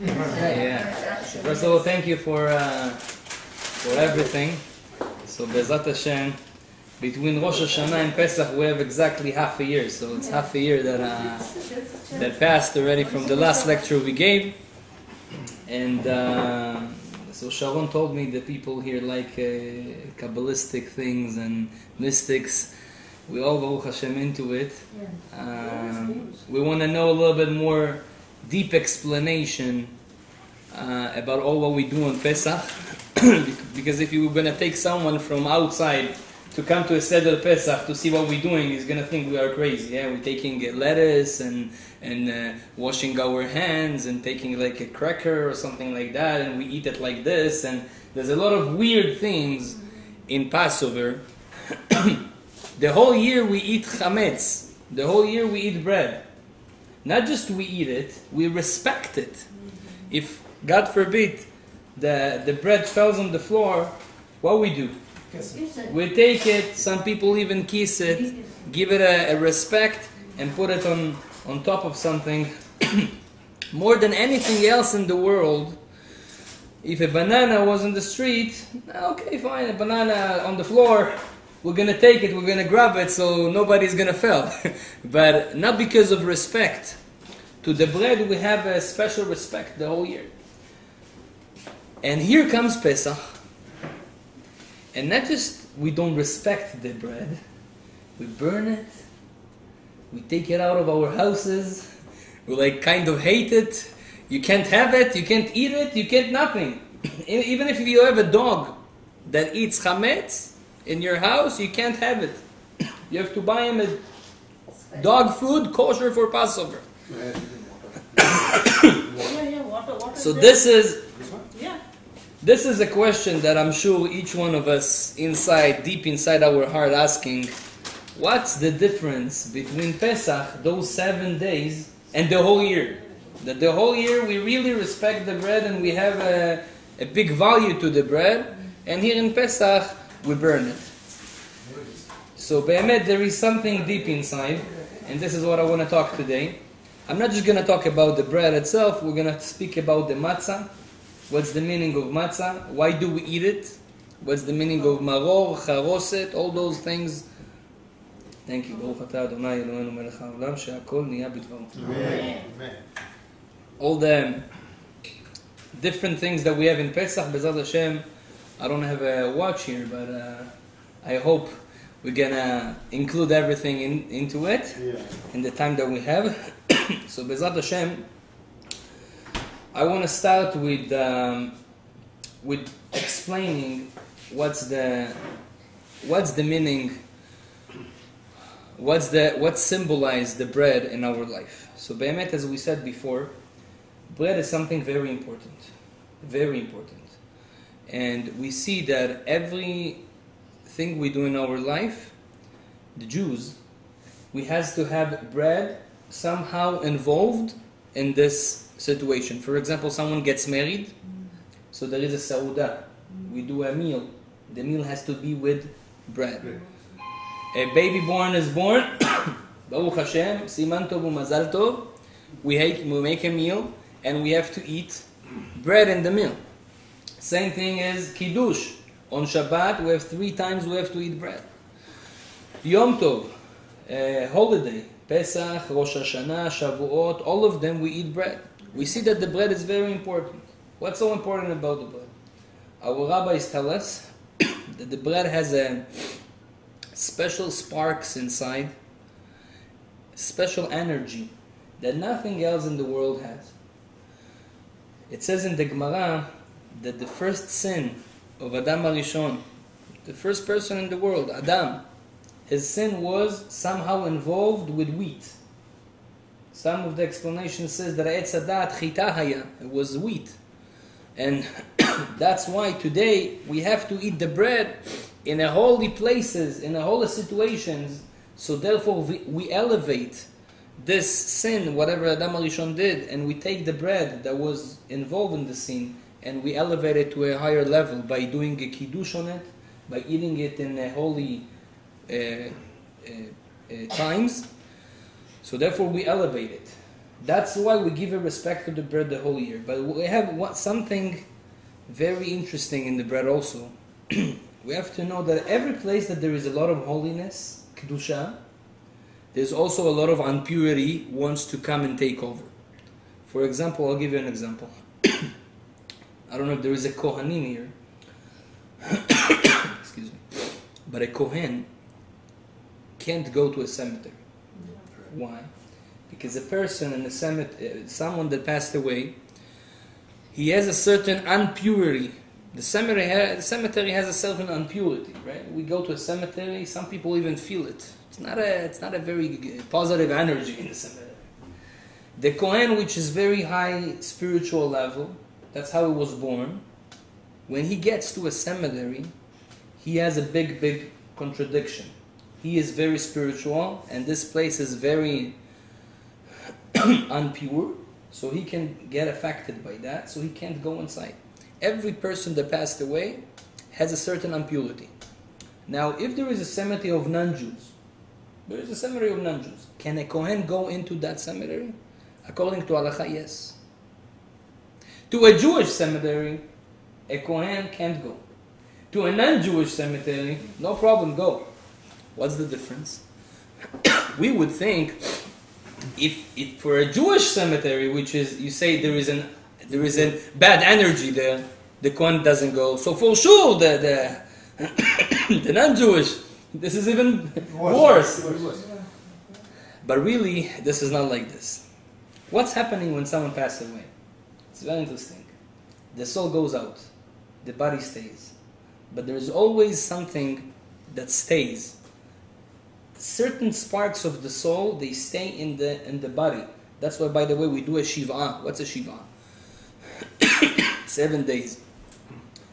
Yeah. First of all, thank you for everything. So Bezat Hashem, between Rosh Hashanah and Pesach, we have exactly half a year. So it's half a year that passed already from the last lecture we gave. And so Sharon told me that people here like Kabbalistic things and mystics. We all, Baruch Hashem, into it. We want to know a little bit more deep explanation about all what we do on Pesach. Because if you were going to take someone from outside to come to a Seder Pesach to see what we're doing, he's going to think we are crazy. Yeah, we're taking lettuce and washing our hands and taking like a cracker or something like that, and we eat it like this. And there's a lot of weird things in Passover. The whole year we eat chametz. The whole year we eat bread. Not just we eat it, we respect it. If, God forbid, the bread falls on the floor, what we do? We take it, some people even kiss it, give it a respect, and put it on top of something. More than anything else in the world, if a banana was on the street, okay, fine, a banana on the floor, we're going to take it, we're going to grab it, so nobody's going to fail. But not because of respect. To the bread, we have a special respect the whole year. And here comes Pesach. And not just we don't respect the bread, we burn it, we take it out of our houses, we like kind of hate it, you can't have it, you can't eat it, you can't nothing. Even if you have a dog that eats chametz in your house, you can't have it. You have to buy him a dog food kosher for Passover. So this is a question that I'm sure each one of us inside, deep inside our heart asking, what's the difference between Pesach, those 7 days, and the whole year? That the whole year we really respect the bread and we have a big value to the bread, and here in Pesach we burn it. So Be'emet, there is something deep inside, and this is what I want to talk today. I'm not just going to talk about the bread itself, we're going to speak about the matzah. What's the meaning of matzah? Why do we eat it? What's the meaning of maror, charoset, all those things? Thank you. Baruch atah Adonai Eloheinu melech haolam she'akol niya b'dvaro. Amen. All the different things that we have in Pesach, Bezat Hashem, I don't have a watch here, but I hope we're going to include everything into it in the time that we have. So Bezat Hashem, I want to start with explaining what's the meaning, what symbolizes the bread in our life. So Be'emet, as we said before, bread is something very important, and we see that everything we do in our life, the Jews, we has to have bread somehow involved in this situation. For example, someone gets married, so there is a sauda. We do a meal. The meal has to be with bread. A baby born is born. Baruch Hashem, siman tov u'mazal tov. We make a meal, and we have to eat bread in the meal. Same thing as kiddush. On Shabbat, we have 3 times we have to eat bread. Yom Tov, holiday, Pesach, Rosh Hashanah, Shavuot, all of them we eat bread. We see that the bread is very important. What's so important about the bread? Our rabbis tell us that the bread has a special sparks inside, special energy that nothing else in the world has. It says in the Gemara that the first sin of Adam Arishon, the first person in the world, Adam, his sin was somehow involved with wheat. Some of the explanation says that Eitz Hadat chita haya, it was wheat. And that's why today we have to eat the bread in a holy places, in a holy situations. So therefore we elevate this sin, whatever Adam Arishon did, and we take the bread that was involved in the sin and we elevate it to a higher level by doing a kiddush on it, by eating it in a holy times. So therefore we elevate it. That's why we give a respect to the bread the whole year. But we have something very interesting in the bread also. We have to know that every place that there is a lot of holiness, kedusha, there's also a lot of impurity wants to come and take over. For example, I'll give you an example. I don't know if there is a Kohanim here. Excuse me. But a Kohen can't go to a cemetery. Why? Because a person in a cemetery, someone that passed away, he has a certain impurity. The cemetery has a certain impurity, right? We go to a cemetery, some people even feel it. It's not a very positive energy in the cemetery. The Kohen, which is very high spiritual level, that's how he was born. When he gets to a cemetery, he has a big contradiction. He is very spiritual, and this place is very unpure, so he can get affected by that, so he can't go inside. Every person that passed away has a certain impurity. Now, if there is a cemetery of non-Jews, can a Kohen go into that cemetery? According to Halacha, yes. To a Jewish cemetery, a Kohen can't go. To a non-Jewish cemetery, no problem, go. What's the difference? We would think, if for a Jewish cemetery, which is, you say there is a bad energy there, the Kohen doesn't go. So for sure, the non-Jewish, this is even worse. But really, this is not like this. What's happening when someone passes away? It's very interesting. The soul goes out, the body stays, but there is always something that stays. Certain sparks of the soul, they stay in the body. That's why, by the way, we do a shiva. What's a shiva? 7 days.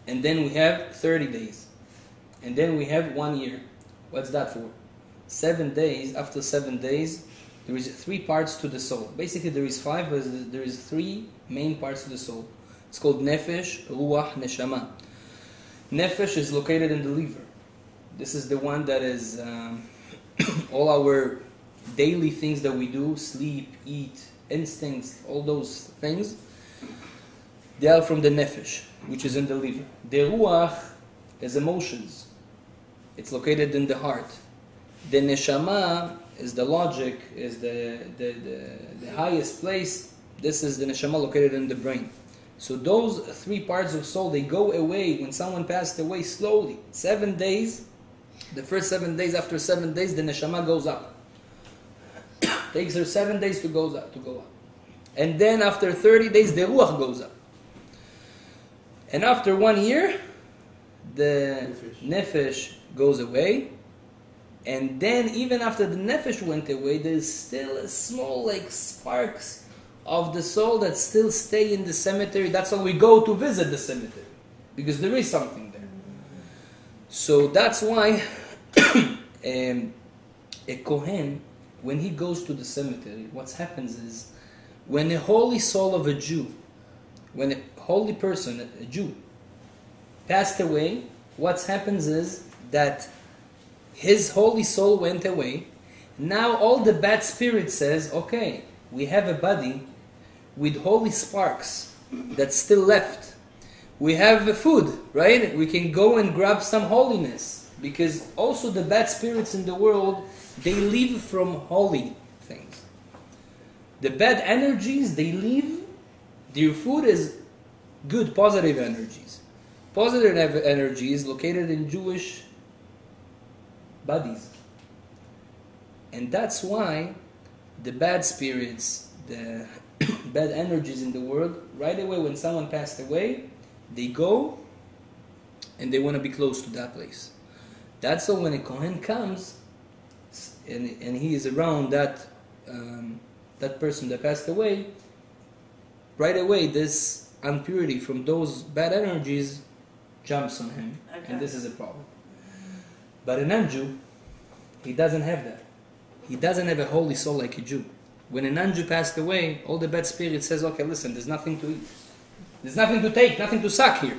And then we have 30 days. And then we have 1 year. What's that for? 7 days. After 7 days, there is 3 parts to the soul. Basically, there is 5, but there is 3 main parts to the soul. It's called nefesh, ruach, neshama. Nefesh is located in the liver. This is the one that is all our daily things that we do, sleep, eat, instincts, all those things, they are from the nefesh, which is in the liver. The ruach is emotions. It's located in the heart. The neshama is the logic, is the highest place. This is the neshama located in the brain. So those 3 parts of soul, they go away when someone passed away slowly. 7 days, the first 7 days, after 7 days, the neshama goes up. Takes her 7 days to go up. And then after 30 days, the ruach goes up. And after 1 year, the nefesh goes away. And then even after the nefesh went away, there's still a small sparks of the soul that still stay in the cemetery. That's why we go to visit the cemetery, because there is something there. So that's why a Kohen, when he goes to the cemetery, what happens is, when a holy soul of a Jew, when a holy person, a Jew, passed away, what happens is that his holy soul went away. Now all the bad spirit says, okay, we have a body with holy sparks that's still left. We have food, right? We can go and grab some holiness, because also the bad spirits in the world, they live from holy things. The bad energies, they live, their food is good, positive energies. Positive energy is located in Jewish bodies. And that's why the bad spirits, the bad energies in the world, right away when someone passed away, they go and they want to be close to that place. That's why when a Kohen comes and he is around that person that passed away, right away this impurity from those bad energies jumps on him, and this is a problem. But a non-Jew, he doesn't have that. He doesn't have a holy soul like a Jew. When a non-Jew passed away, all the bad spirit says, okay, listen, there's nothing to eat. There's nothing to take, nothing to suck here.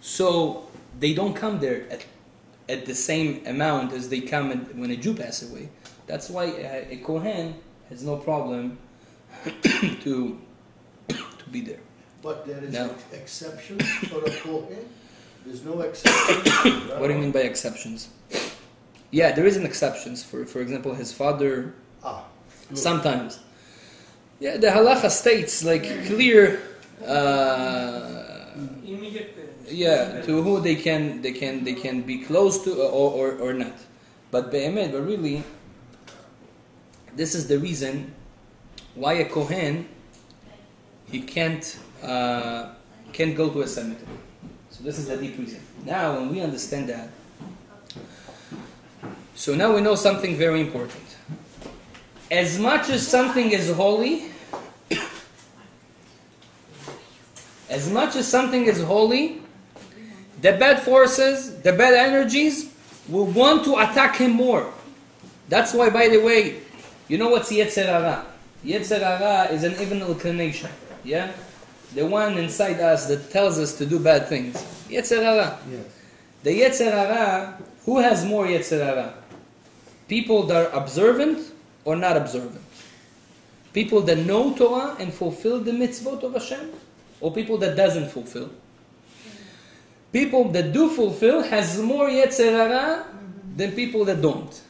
So they don't come there at the same amount as they come when a Jew passes away. That's why a Kohen has no problem to be there. But there is No. exceptions for a Kohen? There's no exceptions? What do you mean by exceptions? Yeah, there is an exceptions. For example, his father, Good. sometimes. Yeah, the halacha states like clear, Immediate. yeah, to who they can be close to or not. But be'emet, but really, this is the reason why a Kohen, he can't go to a cemetery. So this is the deep reason. Now, when we understand that, so now we know something very important. As much as something is holy, the bad forces, the bad energies will want to attack him more. That's why, by the way, you know what's Yetzer Hara? Yetzer Hara is an evil inclination. Yeah? The one inside us that tells us to do bad things. Yetzer Hara. Yes. The Yetzer Hara, who has more Yetzer Hara? People that are observant or not observant? People that know Torah and fulfill the mitzvot of Hashem? Or people that doesn't fulfill? People that do fulfill has more Yetzer Hara than people that don't.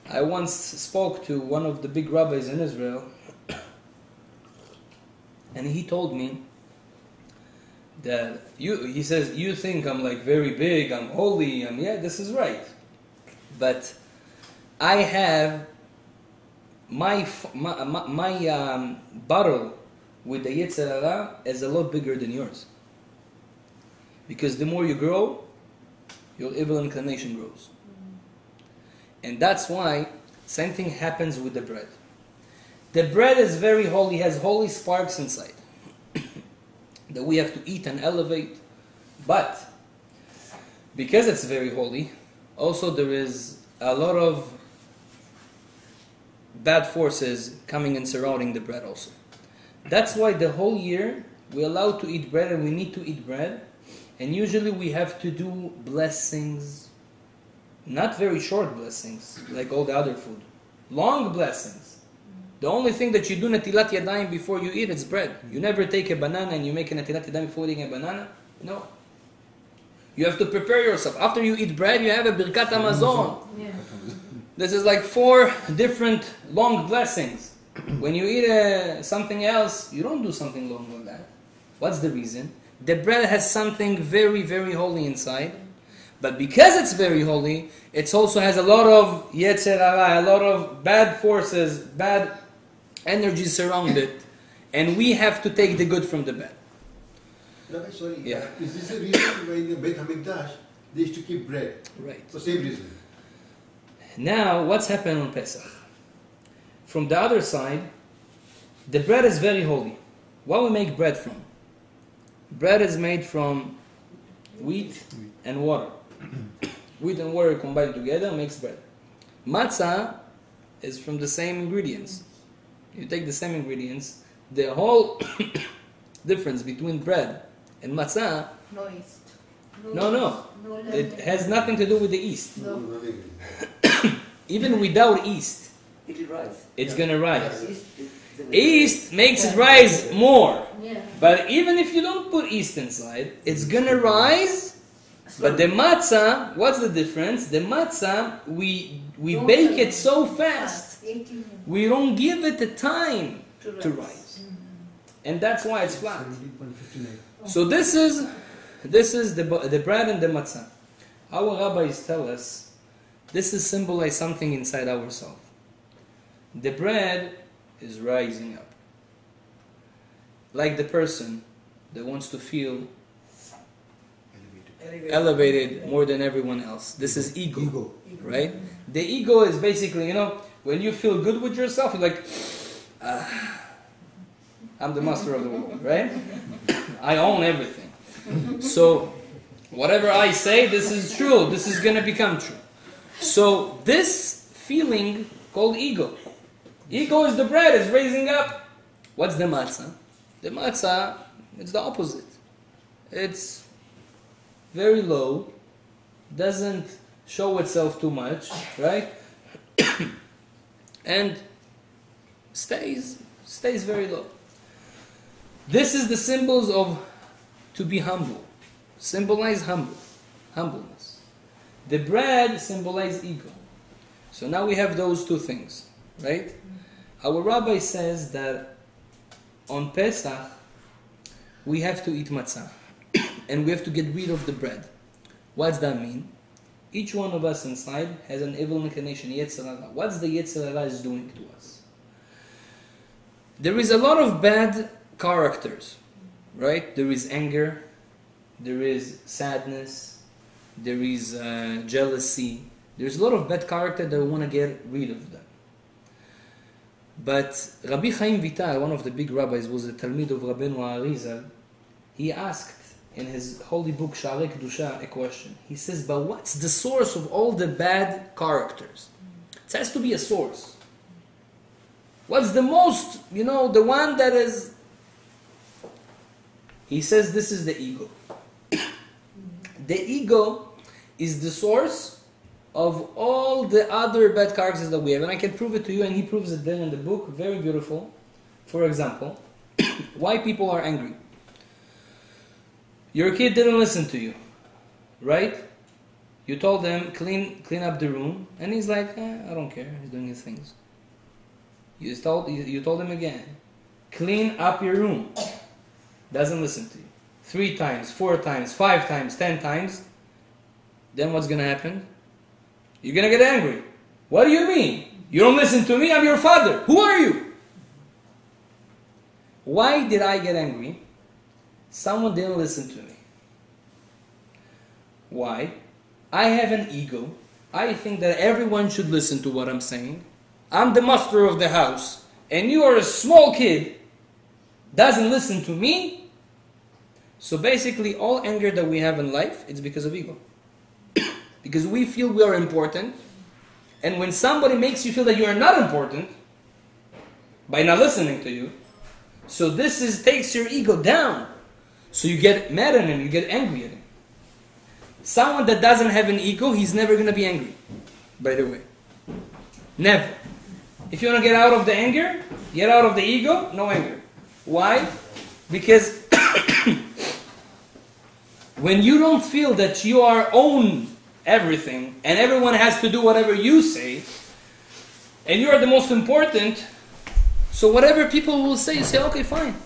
I once spoke to one of the big rabbis in Israel, and he told me that he says, you think I'm like very big, I'm holy, yeah, this is right. But I have my bottle with the Yetzer Hara is a lot bigger than yours. Because the more you grow, your evil inclination grows. And that's why same thing happens with the bread. The bread is very holy, has holy sparks inside that we have to eat and elevate. But because it's very holy, also there is a lot of bad forces coming and surrounding the bread also. That's why the whole year we're allowed to eat bread and we need to eat bread. And usually we have to do blessings, not very short blessings like all the other food. Long blessings. The only thing that you do natilat yadayim before you eat is bread. You never take a banana and you make a natilat yadayim before eating a banana. No. You have to prepare yourself. After you eat bread, you have a birkat hamazon. Yeah. This is like 4 different long blessings. When you eat something else, you don't do something long like that. What's the reason? The bread has something very, very holy inside. But because it's very holy, it also has a lot of Yetzer Hara, a lot of bad forces, bad energies surround it. And we have to take the good from the bad. Rabbi, sorry. Yeah. Is this the reason why in the Beit HaMikdash they used to keep bread? Right. For the same reason. Now, what's happened on Pesach? From the other side, the bread is very holy. What we make bread from? Bread is made from wheat and water. Wheat and water combined together makes bread. Matzah is from the same ingredients. You take the same ingredients, the whole difference between bread and matzah, No yeast. no. It has nothing to do with the yeast. No. Even without yeast, It will rise. it's gonna rise. Yeast Yeast makes it rise more. Yeah. But even if you don't put yeast inside, it's gonna rise. But the matzah, what's the difference? The matzah, we bake it so fast, 18 we don't give it the time to to rise. rise. And that's why it's flat. 17.59. So this is the bread and the matzah. Our rabbis tell us this is symbolize something inside ourselves. The bread is rising up. Like the person that wants to feel elevated more than everyone else. This is ego. Right? The ego is basically, when you feel good with yourself, you're like, I'm the master of the world, right? I own everything. So, whatever I say, this is true. This is going to become true. So, this feeling called ego. Ego is the bread, is raising up. What's the matzah? The matzah, it's the opposite. It's very low, doesn't show itself too much, right? And stays very low. This is the symbols of to be humble. Symbolize humbleness. The bread symbolizes ego. So now we have those two things, right? Our rabbi says that on Pesach we have to eat matzah and we have to get rid of the bread. What does that mean? Each one of us inside has an evil inclination, Yetzirah. What's the Yetzirah is doing to us? There is a lot of bad characters, right? There is anger, there is sadness, there is jealousy. There's a lot of bad character that we want to get rid of them. But Rabbi Chaim Vital, one of the big rabbis, was a Talmid of Rabbeinu Arizal. He asked in his holy book Sha'arei Kedusha a question. He says, but what's the source of all the bad characters? It has to be a source. What's the most, the one that is... He says this is the ego. The ego is the source of all the other bad characters that we have. And I can prove it to you, and he proves it there in the book. Very beautiful. For example, why people are angry. Your kid didn't listen to you, right? You told him, clean up the room, and he's like, I don't care, he's doing his things. You told him again, clean up your room. Doesn't listen to you. 3 times, 4 times, 5 times, 10 times. Then what's going to happen? You're going to get angry. What do you mean? You don't listen to me? I'm your father. Who are you? Why did I get angry? Someone didn't listen to me. Why? I have an ego. I think that everyone should listen to what I'm saying. I'm the master of the house, and you are a small kid, doesn't listen to me. So basically, all anger that we have in life, it's because of ego. Because we feel we are important, and when somebody makes you feel that you are not important, by not listening to you, so this takes your ego down. So you get mad at him, you get angry at him. Someone that doesn't have an ego, he's never going to be angry, by the way. Never. If you want to get out of the anger, get out of the ego, no anger. Why? Because when you don't feel that you own everything, and everyone has to do whatever you say, and you are the most important, so whatever people will say, you say, okay, fine.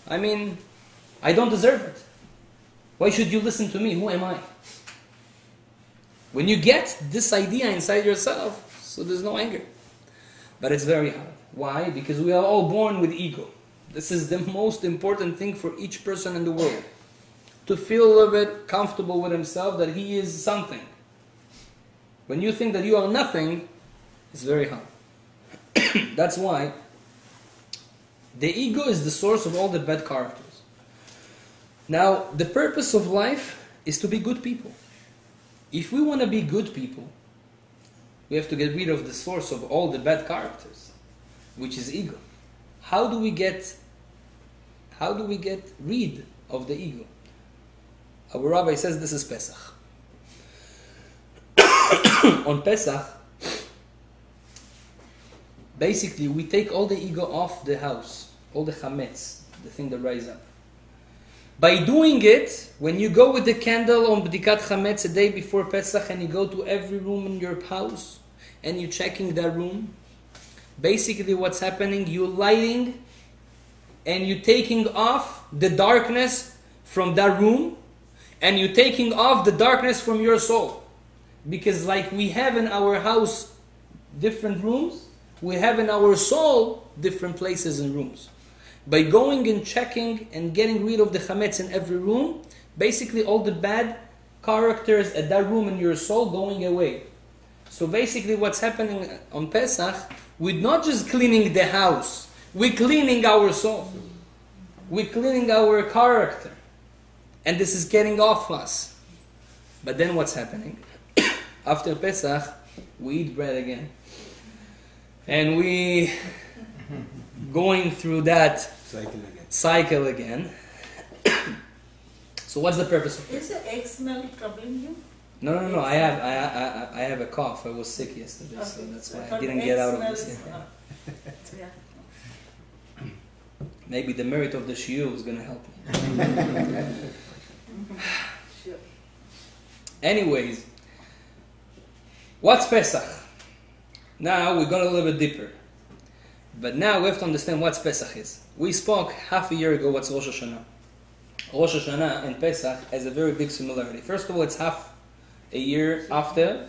I mean, I don't deserve it. Why should you listen to me? Who am I? When you get this idea inside yourself, so there's no anger. But it's very hard. Why? Because we are all born with ego. This is the most important thing for each person in the world. To feel a little bit comfortable with himself that he is something. When you think that you are nothing, it's very hard. That's why the ego is the source of all the bad characters. Now, the purpose of life is to be good people. If we want to be good people, we have to get rid of the source of all the bad characters, which is ego. How do we get rid of the ego? Our rabbi says this is Pesach. On Pesach, basically we take all the ego off the house, all the chametz, the thing that rise up. By doing it, when you go with the candle on B'dikat Chametz a day before Pesach and you go to every room in your house and you're checking that room, basically what's happening, you're lighting and you're taking off the darkness from that room and you're taking off the darkness from your soul. Because like we have in our house different rooms, we have in our soul different places and rooms. By going and checking and getting rid of the chametz in every room, basically all the bad characters at that room in your soul going away. So basically what's happening on Pesach, we're not just cleaning the house, we're cleaning our soul. We're cleaning our character. And this is getting off us. But then what's happening? After Pesach, we eat bread again. And we going through that cycle again. So what's the purpose of it? Is the egg smell troubling you? No. I have a cough. I was sick yesterday, so that's why I didn't get out of this. Maybe the merit of the shiur is going to help me. Anyways, what's Pesach? Now we're going a little bit deeper. But now we have to understand what Pesach is. We spoke half a year ago what's Rosh Hashanah. Rosh Hashanah and Pesach has a very big similarity. First of all, it's half a year after.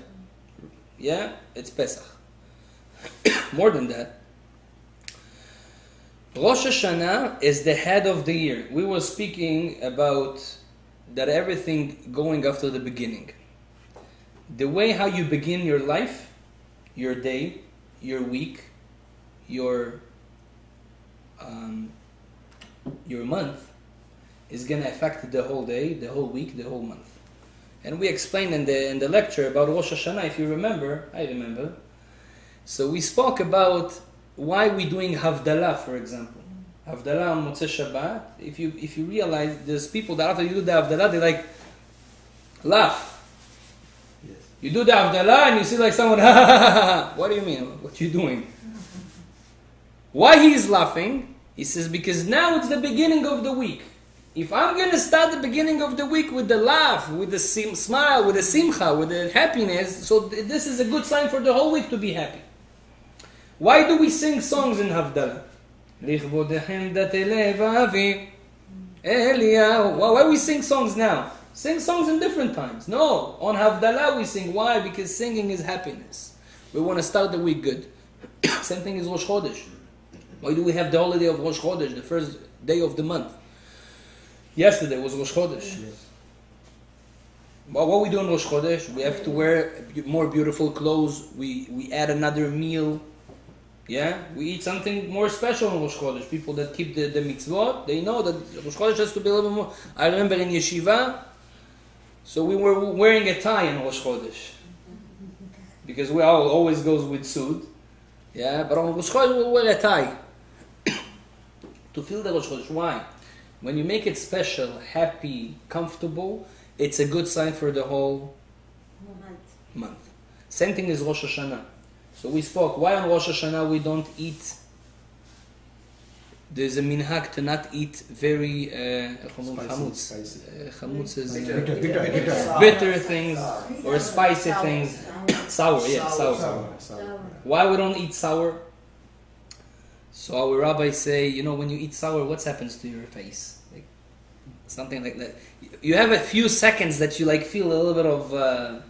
Yeah, it's Pesach. More than that, Rosh Hashanah is the head of the year. We were speaking about that everything going after the beginning. The way how you begin your life, your day, your week, your month is going to affect the whole day, the whole week, the whole month. And we explained in the lecture about Rosh Hashanah, if you remember, I remember. So we spoke about why we're doing Havdalah, for example. Havdalah on Motzei Shabbat. If you realize, there's people that after you do the Havdalah, they like laugh. Yes. You do the Havdalah and you see like someone, ha ha ha ha. What do you mean? What are you doing? Why he is laughing? He says, because now it's the beginning of the week. If I'm going to start the beginning of the week with the laugh, with the smile, with the simcha, with the happiness, so this is a good sign for the whole week to be happy. Why do we sing songs in Havdalah? Why we sing songs now? Sing songs in different times. No, on Havdalah we sing. Why? Because singing is happiness. We want to start the week good. Same thing is Rosh Chodesh. Why do we have the holiday of Rosh Chodesh, the first day of the month? Yesterday was Rosh Chodesh. Yes. What we do on Rosh Chodesh, we have to wear more beautiful clothes. We add another meal. Yeah, we eat something more special on Rosh Chodesh. People that keep the mitzvot, they know that Rosh Chodesh has to be a little bit more. I remember in yeshiva, so we were wearing a tie on Rosh Chodesh. Because we always goes with suit. Yeah, but on Rosh Chodesh we wear a tie. To feel the Rosh Chodesh. Why? When you make it special, happy, comfortable, it's a good sign for the whole month. Same thing is Rosh Hashanah. So we spoke, why on Rosh Hashanah we don't eat, there's a minhag to not eat very, chamutz. Chamutz is bitter things, or spicy things. Sour, yeah, sour. Why we don't eat sour? So our rabbis say, when you eat sour, what happens to your face? Like, something like that. You have a few seconds that you feel a little bit of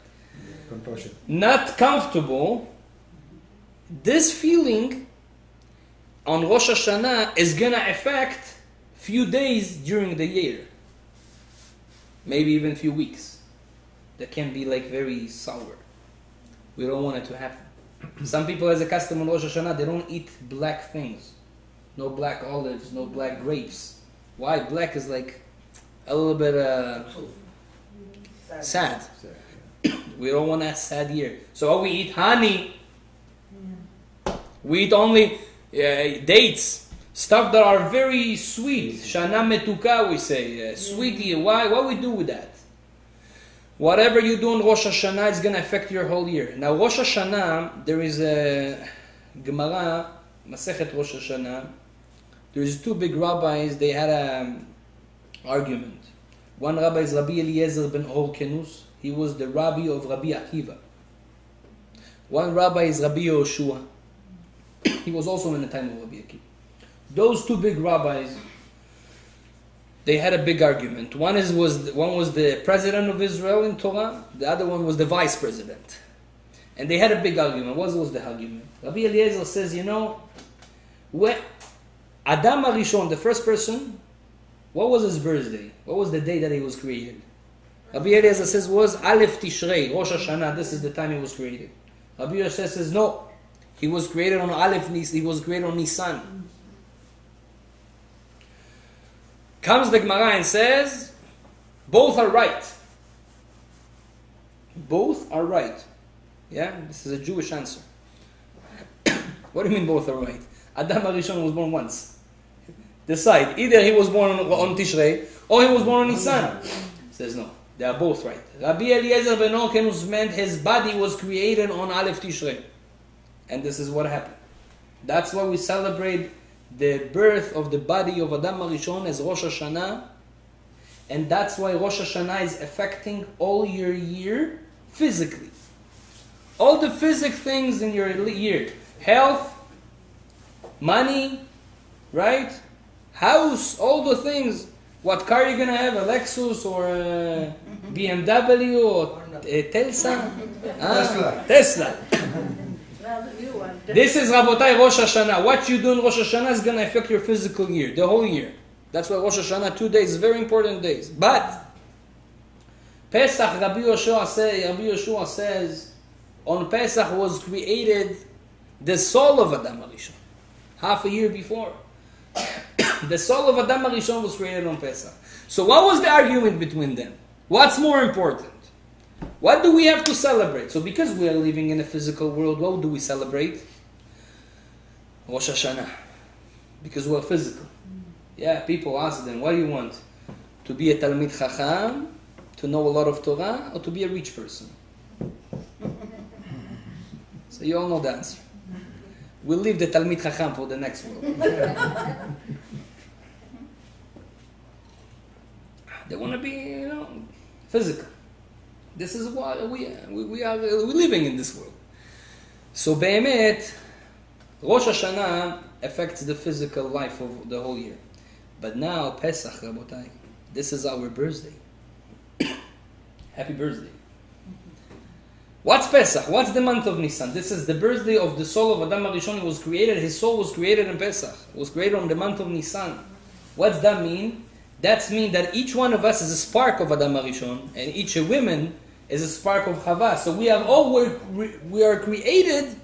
Contortion. Not comfortable. This feeling on Rosh Hashanah is gonna affect few days during the year, maybe even few weeks. That can be very sour. We don't want it to happen. Some people, as a custom on Rosh Hashanah, they don't eat black things. No black olives, no black grapes. Why? Black is a little bit sad. We don't want a sad year. So we eat honey. We eat only dates. Stuff that are very sweet. Shana metuka, we say. Sweetie. Why we do with that? Whatever you do on Rosh Hashanah, it's going to affect your whole year. Now, Rosh Hashanah, there is a Gemara, Masechet Rosh Hashanah. There's two big rabbis, they had an argument. One rabbi is Rabbi Eliezer ben Horkenus. He was the rabbi of Rabbi Akiva. One rabbi is Rabbi Yoshua. He was also in the time of Rabbi Akiva. Those two big rabbis, they had a big argument. One was the president of Israel in Torah. The other one was the vice president. And they had a big argument. What was the argument? Rabbi Eliezer says, when Adam Arishon, the first person, what was his birthday? What was the day that he was created? Rabbi Eliezer says was Aleph Tishrei, Rosh Hashanah. This is the time he was created. Rabbi Yoshua says no. He was created on Aleph Nis. He was created on Nisan. Comes the Gemara and says, both are right. Both are right. Yeah, this is a Jewish answer. What do you mean both are right? Adam Arishon was born once. Decide, either he was born on Tishrei or he was born on Nisan. Says no, they are both right. Rabbi Eliezer ben Horkenus meant his body was created on Aleph Tishrei. And this is what happened. That's why we celebrate the birth of the body of Adam HaRishon as Rosh Hashanah, and that's why Rosh Hashanah is affecting all your year physically. All the physic things in your year. Health, money, right? House, all the things. What car are you going to have? A Lexus or a BMW or a Tesla? Tesla. This is Rabotai Rosh Hashanah. What you do in Rosh Hashanah is going to affect your physical year, the whole year. That's why Rosh Hashanah, 2 days, very important days. But Pesach, Rabbi Yeshua says, on Pesach was created the soul of Adam HaRishon. Half a year before. The soul of Adam HaRishon was created on Pesach. So what was the argument between them? What's more important? What do we have to celebrate? So because we are living in a physical world, what do we celebrate? Rosh Hashanah. Because we are physical. Yeah, people ask them, what do you want? To be a Talmid Chacham, to know a lot of Torah, or to be a rich person? So you all know the answer. We'll leave the Talmid Chacham for the next world. They want to be, physical. This is what we're living in this world. So Be'emet, Rosh Hashanah affects the physical life of the whole year. But now, Pesach, Rabotai, this is our birthday. Happy birthday. What's Pesach? What's the month of Nisan? This is the birthday of the soul of Adam HaRishon. Was created. His soul was created in Pesach. It was created on the month of Nisan. What's that mean? That means that each one of us is a spark of Adam HaRishon, and each woman is a spark of Chava. So we are created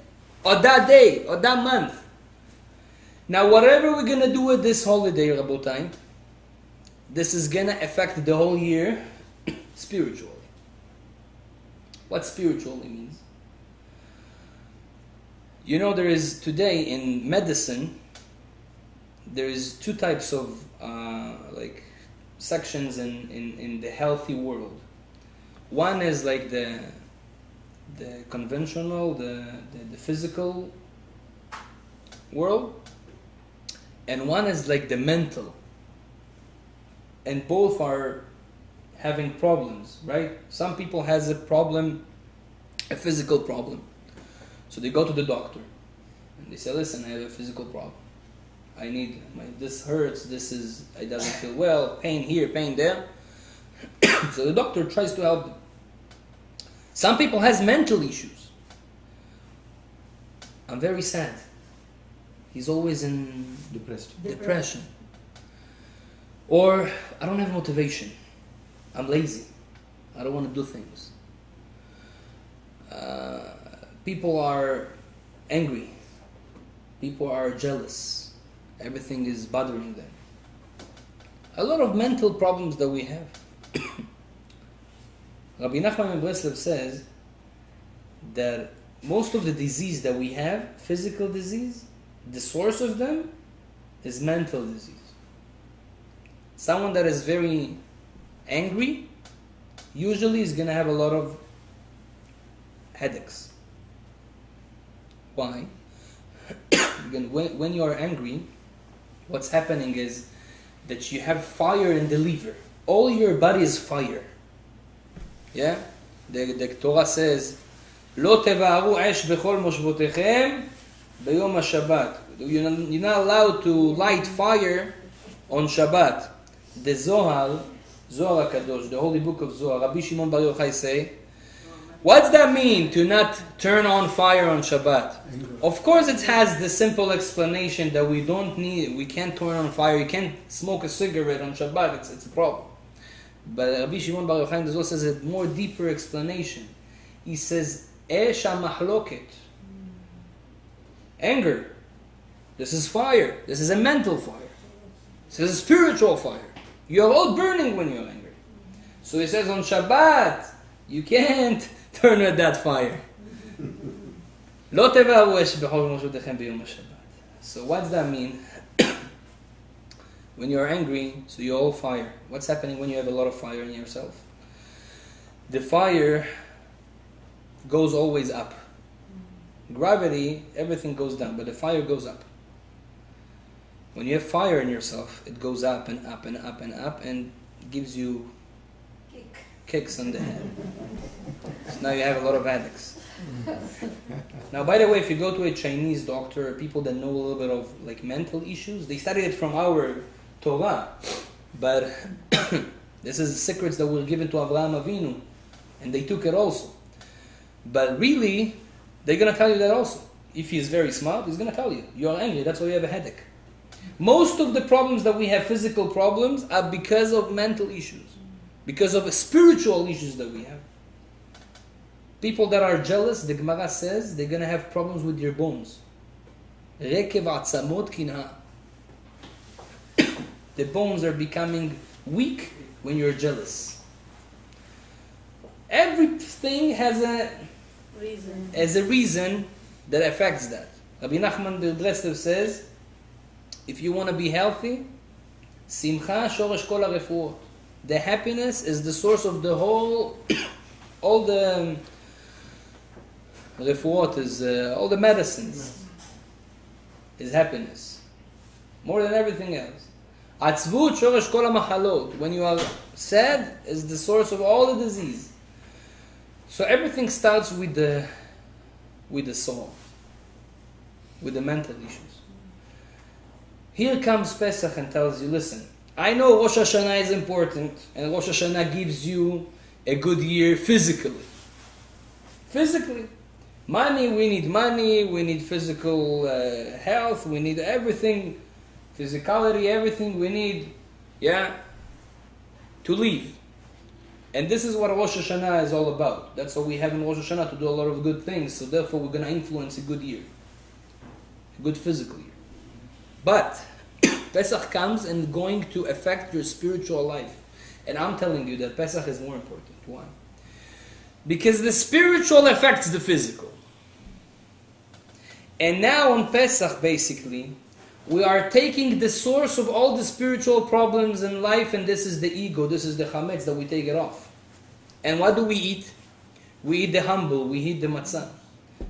on that day, on that month. Now, whatever we're going to do with this holiday, Rabotai, this is going to affect the whole year spiritually. What spiritually means? There is today in medicine, there is two types of sections in the healthy world. One is like the conventional, the physical world, and one is like the mental. And both are having problems, right? Some people has a problem, a physical problem. So they go to the doctor and they say, listen, I have a physical problem. I need, this hurts, I doesn't feel well, pain here, pain there. So the doctor tries to help them. Some people has mental issues. I'm very sad. He's always in depression. Or, I don't have motivation. I'm lazy. I don't want to do things. People are angry. People are jealous. Everything is bothering them. A lot of mental problems that we have. Rabbi Nachman Breslev says that most of the disease that we have, physical disease, the source of them is mental disease. Someone that is very angry usually is going to have a lot of headaches. Why? When you are angry, what's happening is that you have fire in the liver. All your body is fire. Yeah? The Torah says, "Lo tevaharu esh bechol moshvotechem beyom haShabbat." You're not allowed to light fire on Shabbat. The Zohar HaKadosh, the holy book of Zohar, Rabbi Shimon Bar Yochai say, what's that mean to not turn on fire on Shabbat? Of course it has the simple explanation that we can't turn on fire, you can't smoke a cigarette on Shabbat, it's a problem. But Rabbi Shimon Bar Yochai in the Zohar says a more deeper explanation. He says, Esh HaMachloket, anger. This is fire. This is a mental fire. This is a spiritual fire. You're all burning when you're angry. So he says on Shabbat, you can't turn on that fire. So what does that mean? When you're angry, so you're all fire. What's happening when you have a lot of fire in yourself? The fire goes always up. Gravity, everything goes down, but the fire goes up. When you have fire in yourself, it goes up and up and up and up and gives you kicks on the head. So now you have a lot of headaches. Now, by the way, if you go to a Chinese doctor or people that know a little bit of like mental issues, they studied it from our Torah, but this is the secrets that were given to Avraham Avinu, and they took it also. But really, they're going to tell you that also. If he is very smart, he's going to tell you, you are angry, that's why you have a headache. Most of the problems that we have, physical problems, are because of mental issues, because of spiritual issues that we have. People that are jealous, the Gemara says, they're going to have problems with your bones. Rekev atzamot kinha. The bones are becoming weak when you're jealous. Everything has a reason that affects that. Rabbi Nachman the Breslev says, if you want to be healthy, simcha shoresh kol harefuot. The happiness is the source of the whole, all the refuot is all the medicines is happiness, more than everything else. Atzvut shoresh kol hamachalot. When you are sad, is the source of all the disease. So everything starts with the soul, with the mental issues. Here comes Pesach and tells you, listen, I know Rosh Hashanah is important, and Rosh Hashanah gives you a good year physically. Physically. Money, we need physical health, we need everything, physicality, everything we need, to live. And this is what Rosh Hashanah is all about. That's what we have in Rosh Hashanah, to do a lot of good things, so therefore we're going to influence a good year. A good physical year. But Pesach comes and going to affect your spiritual life. And I'm telling you that Pesach is more important. Why? Because the spiritual affects the physical. And now on Pesach, basically, we are taking the source of all the spiritual problems in life, and this is the ego, this is the chametz, that we take it off. And what do we eat? We eat the humble, we eat the matzah.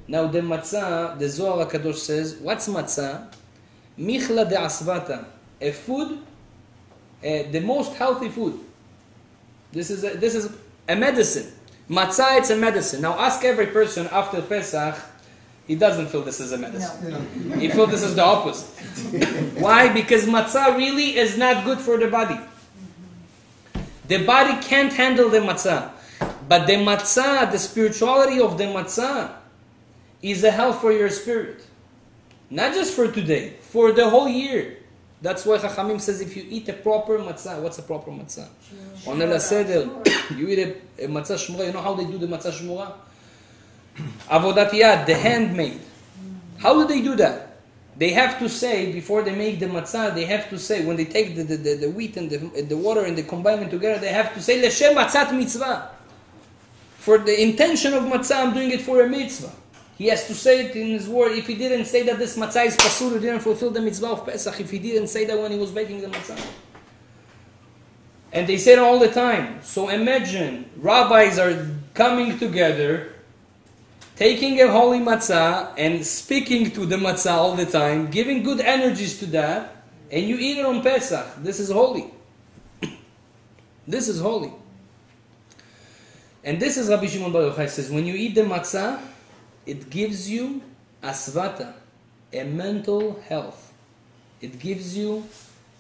Now the matzah, the Zohar HaKadosh says, what's matzah? Michla de asvata, a food, the most healthy food. This is a medicine. Matzah, it's a medicine. Now ask every person after Pesach, he doesn't feel this is a medicine. No. He feels this is the opposite. Why? Because matzah really is not good for the body. The body can't handle the matzah. But the matzah, the spirituality of the matzah, is a health for your spirit. Not just for today, for the whole year. That's why Chachamim says if you eat a proper matzah, what's a proper matzah? On the Seder, you eat a matzah shmura. You know how they do the matzah shmura? Avodat yad, the handmade. How do they do that? They have to say, before they make the matzah, they have to say, when they take the wheat and the water and they combine them together, they have to say, L'shem matzat mitzvah. For the intention of matzah, I'm doing it for a mitzvah. He has to say it in his word. If he didn't say that this matzah is pasul, he didn't fulfill the mitzvah of Pesach. If he didn't say that when he was baking the matzah. And they say it all the time. So imagine, rabbis are coming together, taking a holy matzah and speaking to the matzah all the time, giving good energies to that, and you eat it on Pesach. This is holy. This is holy. And this is Rabbi Shimon Bar Yochai says, when you eat the matzah, it gives you asvata, a mental health. It gives you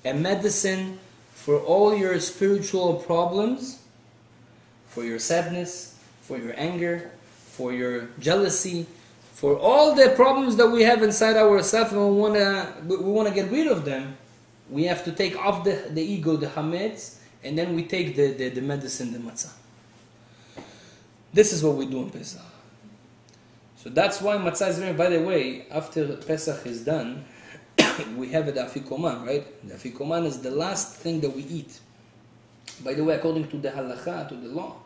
a medicine for all your spiritual problems, for your sadness, for your anger, for your jealousy, for all the problems that we have inside ourselves, and we want to get rid of them. We have to take off the ego, the hametz, and then we take the medicine, the matzah. This is what we do in Pesach. So that's why matzah is very, by the way, after Pesach is done, we have the afikoman, right? The afikoman is the last thing that we eat. By the way, according to the halacha, to the law,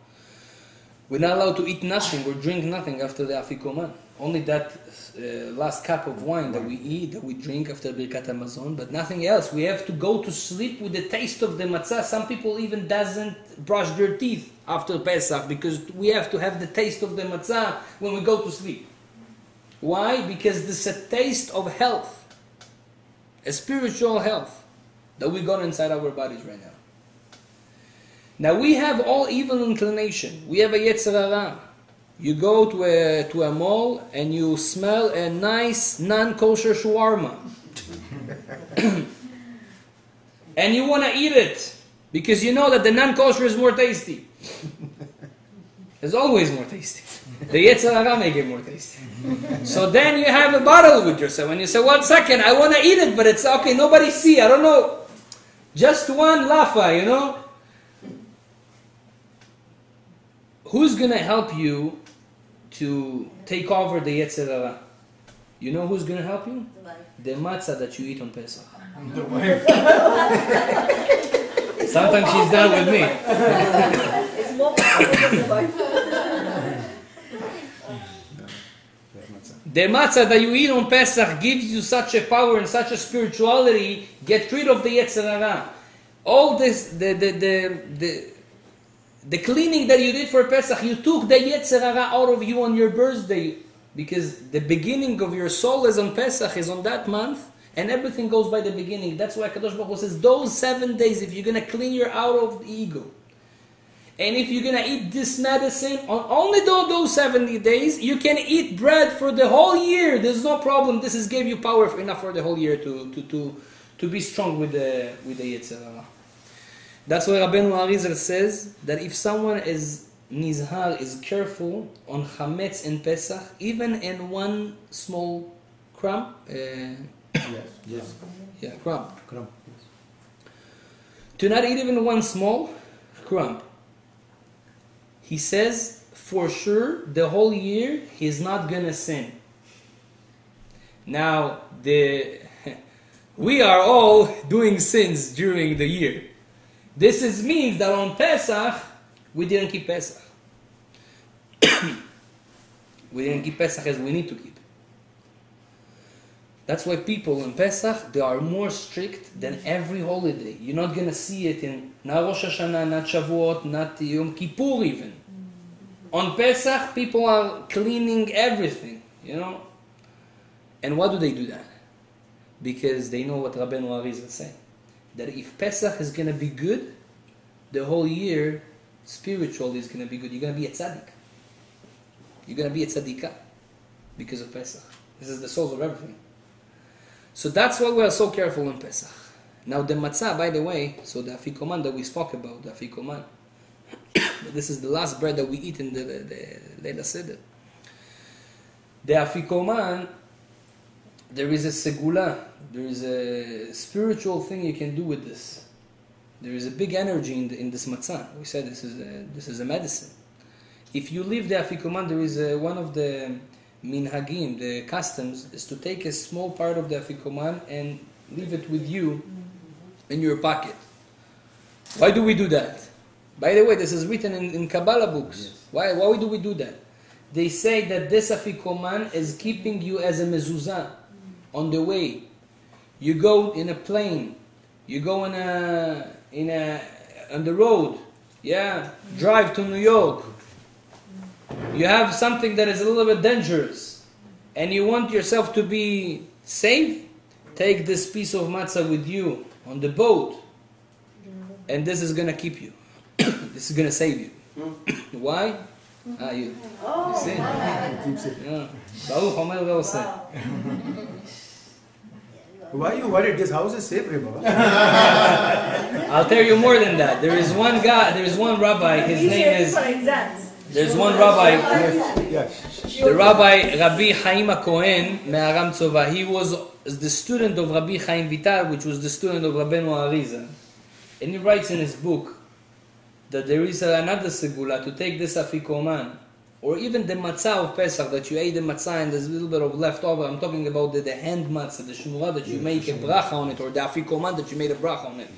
we're not allowed to eat nothing or drink nothing after the afikoman. Only that last cup of wine that we eat, that we drink after Birkat Hamazon, but nothing else. We have to go to sleep with the taste of the matzah. Some people even doesn't brush their teeth after Pesach because we have to have the taste of the matzah when we go to sleep. Why? Because this is a taste of health. a spiritual health that we got inside our bodies right now. Now we have all evil inclination. We have a yetzer hara. You go to a mall and you smell a nice non-kosher shawarma. And you want to eat it because you know that the non-kosher is more tasty. It's always more tasty. The yetzer hara make it more tasty. So then you have a battle with yourself and you say, 1 second, I want to eat it, but it's okay, nobody see, I don't know. Just one lafa, you know. Who's going to help you to take over the yetzer hara? You know who's going to help you? The matzah that you eat on Pesach. The wife. Sometimes she's done with me. It's more powerful than the wife. The matzah that you eat on Pesach gives you such a power and such a spirituality. Get rid of the yetzer hara. All this, the cleaning that you did for Pesach, you took the yetzer hara out of you on your birthday, because the beginning of your soul is on Pesach, is on that month, and everything goes by the beginning. That's why Kadosh Baruch Hu says, those 7 days, if you're going to clean your out of the ego, and if you're going to eat this medicine, on only those 70 days, you can eat bread for the whole year. There's no problem. This is gave you power enough for the whole year to be strong with the yetzer hara. That's why Rabbeinu Arizal says that if someone is nizhar, is careful on chametz in Pesach, even in one small crumb, Yes. yeah, crumb, to not eat even one small crumb, he says for sure the whole year he's not gonna sin. Now we are all doing sins during the year. This means that on Pesach, we didn't keep Pesach. We didn't keep Pesach as we need to keep. That's why people in Pesach, they are more strict than every holiday. You're not going to see it in not Rosh Hashanah, not Shavuot, not Yom Kippur even. On Pesach, people are cleaning everything, you know. And why do they do that? Because they know what Rabbeinu Arizal say. That if Pesach is going to be good, the whole year, spiritually, is going to be good. You're going to be a tzaddik. You're going to be a tzaddikah because of Pesach. This is the source of everything. So that's why we are so careful in Pesach. Now the matzah, by the way, so the afikoman that we spoke about, the afikoman, this is the last bread that we eat in the Leila Seder. The afikoman, there is a segula, there is a spiritual thing you can do with this. There is a big energy in this matzah. We said this is a medicine. If you leave the afikoman, there is one of the minhagim, the customs, is to take a small part of the afikoman and leave it with you in your pocket. Why do we do that? By the way, this is written in Kabbalah books. Yes. Why do we do that? They say that this afikoman is keeping you as a mezuzah on the way. You go in a plane, you go on the road, drive to New York. You have something that is a little bit dangerous, and you want yourself to be safe. Take this piece of matzah with you on the boat, and this is gonna keep you. This is gonna save you. Why? You see? Yeah. Baruch Omer Ve'oseh. Why are you worried? This house is safe, Rebbe. I'll tell you more than that. There is one guy, there is one rabbi, his name is... There's one rabbi, the Rabbi Chaim HaKohen Me'aram Tzova. He was the student of Rabbi Chaim Vital, which was the student of Rabbeinu Arizal. And he writes in his book that there is another segula to take this afikoman, or even the matzah of Pesach, that you ate the matzah and there's a little bit of leftover. I'm talking about the hand matzah, the shmura that you make a bracha on it, or the afikoman that you made a bracha on it.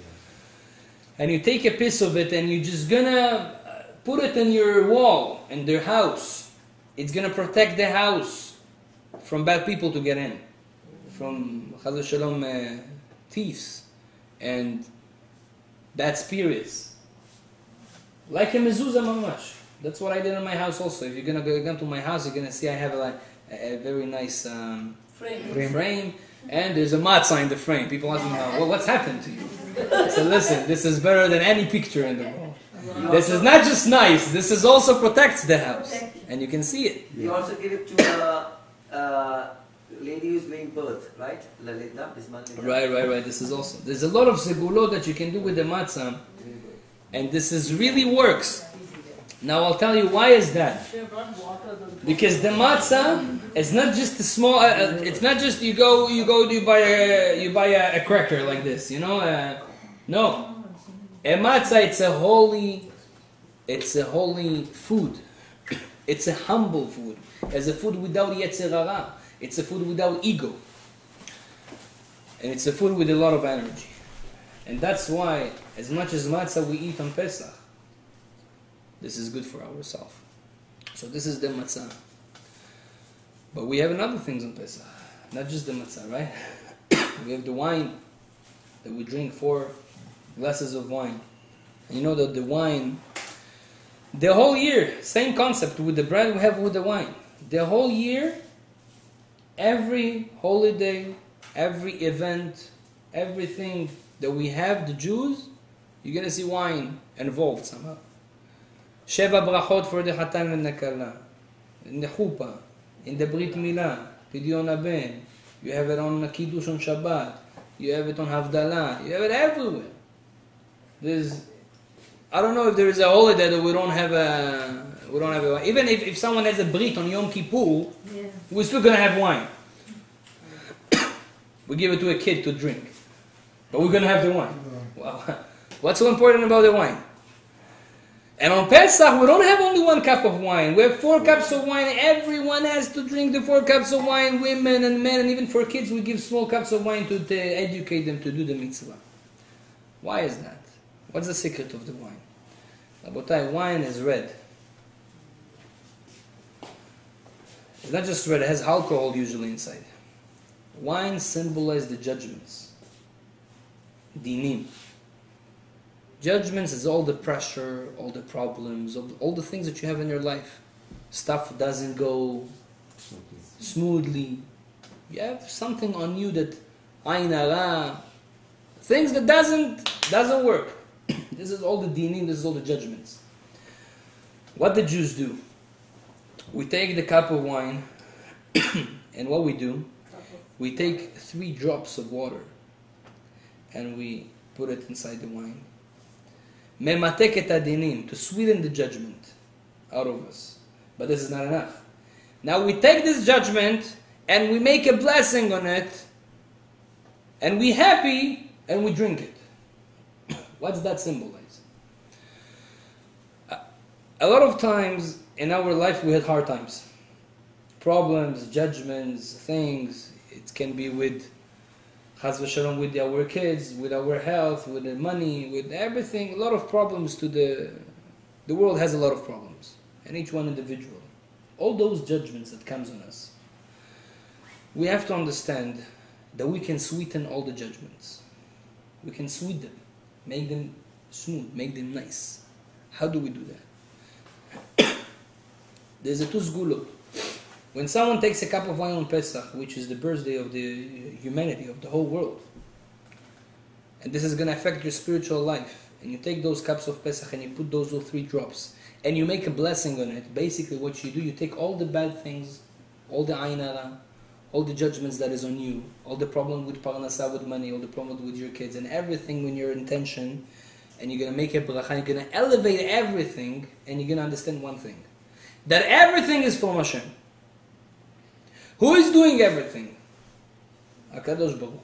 And you take a piece of it and you're just gonna put it in your wall, in their house. It's gonna protect the house from bad people to get in, from Chaz v'Shalom thieves and bad spirits. Like a mezuzah mamash. That's what I did in my house also. If you're gonna go to my house, you're gonna see I have a very nice frame. And there's a matzah in the frame. People ask me, well, what's happened to you? I said, listen, this is better than any picture in the world. This is not just nice, this is also protects the house. And you can see it. You also give it to a lady who's giving birth, right? Lalita, Bisman Lalita. Right. This is also. There's a lot of segulot that you can do with the matzah. And this is really works. Now I'll tell you why is that. Because the matzah is not just a small. It's not just you buy a cracker like this, you know. No, a matzah it's a holy food. It's a humble food. It's a food without yetzer hara. It's a food without ego. And it's a food with a lot of energy. And that's why, as much as matzah we eat on Pesach, this is good for ourselves. So this is the matzah. But we have another things on Pesach. Not just the matzah, right? We have the wine that we drink 4 glasses of wine. And you know that the wine, the whole year, same concept with the bread we have with the wine. The whole year, every holiday, every event, everything that we have, the Jews, you're going to see wine involved somehow. Sheva brachot for the Hatan and the Kala. In the Chuppah, in the Brit Milah, Pidyon Haben. You have it on Kiddush on Shabbat. You have it on Havdalah. You have it everywhere. I don't know if there is a holiday that we don't have a. Even if someone has a Brit on Yom Kippur, we're still going to have wine. We give it to a kid to drink. But we're going to have the wine. Wow. What's so important about the wine? And on Pesach, we don't have only 1 cup of wine. We have 4 cups of wine. Everyone has to drink the 4 cups of wine, women and men. And even for kids, we give small cups of wine to educate them to do the mitzvah. Why is that? What's the secret of the wine? Rabotai, wine is red. It's not just red, it has alcohol usually inside. Wine symbolizes the judgments. Dinim. Judgments is all the pressure, all the problems, all the things that you have in your life. Stuff doesn't go smoothly. You have something on you that ayin hara, things that doesn't work. This is all the dinim, this is all the judgments. What the Jews do, we take the cup of wine, and what we do, we take 3 drops of water, and we put it inside the wine. Mematek et adinim, to sweeten the judgment out of us. But this is not enough. Now we take this judgment, and we make a blessing on it, and we happy, and we drink it. What's that symbolize? A lot of times in our life we had hard times. Problems, judgments, things. It can be with Chas v'shalom, with our kids, with our health, with the money, with everything. A lot of problems to the world has a lot of problems. And each one individual. All those judgments that comes on us. We have to understand that we can sweeten all the judgments. We can sweeten them. Make them smooth, make them nice. How do we do that? There's a 2 sgulot. When someone takes a cup of wine on Pesach, which is the birthday of the humanity, of the whole world, and this is going to affect your spiritual life, and you take those cups of Pesach and you put those 3 drops, and you make a blessing on it, basically what you do, you take all the bad things, all the ayin hara, all the judgments that is on you, all the problem with parnasa, with money, all the problem with your kids, and everything when your intention, and you're going to make a bracha, you're going to elevate everything, and you're going to understand one thing, that everything is from Hashem. Who is doing everything? HaKadosh Baruch Hu.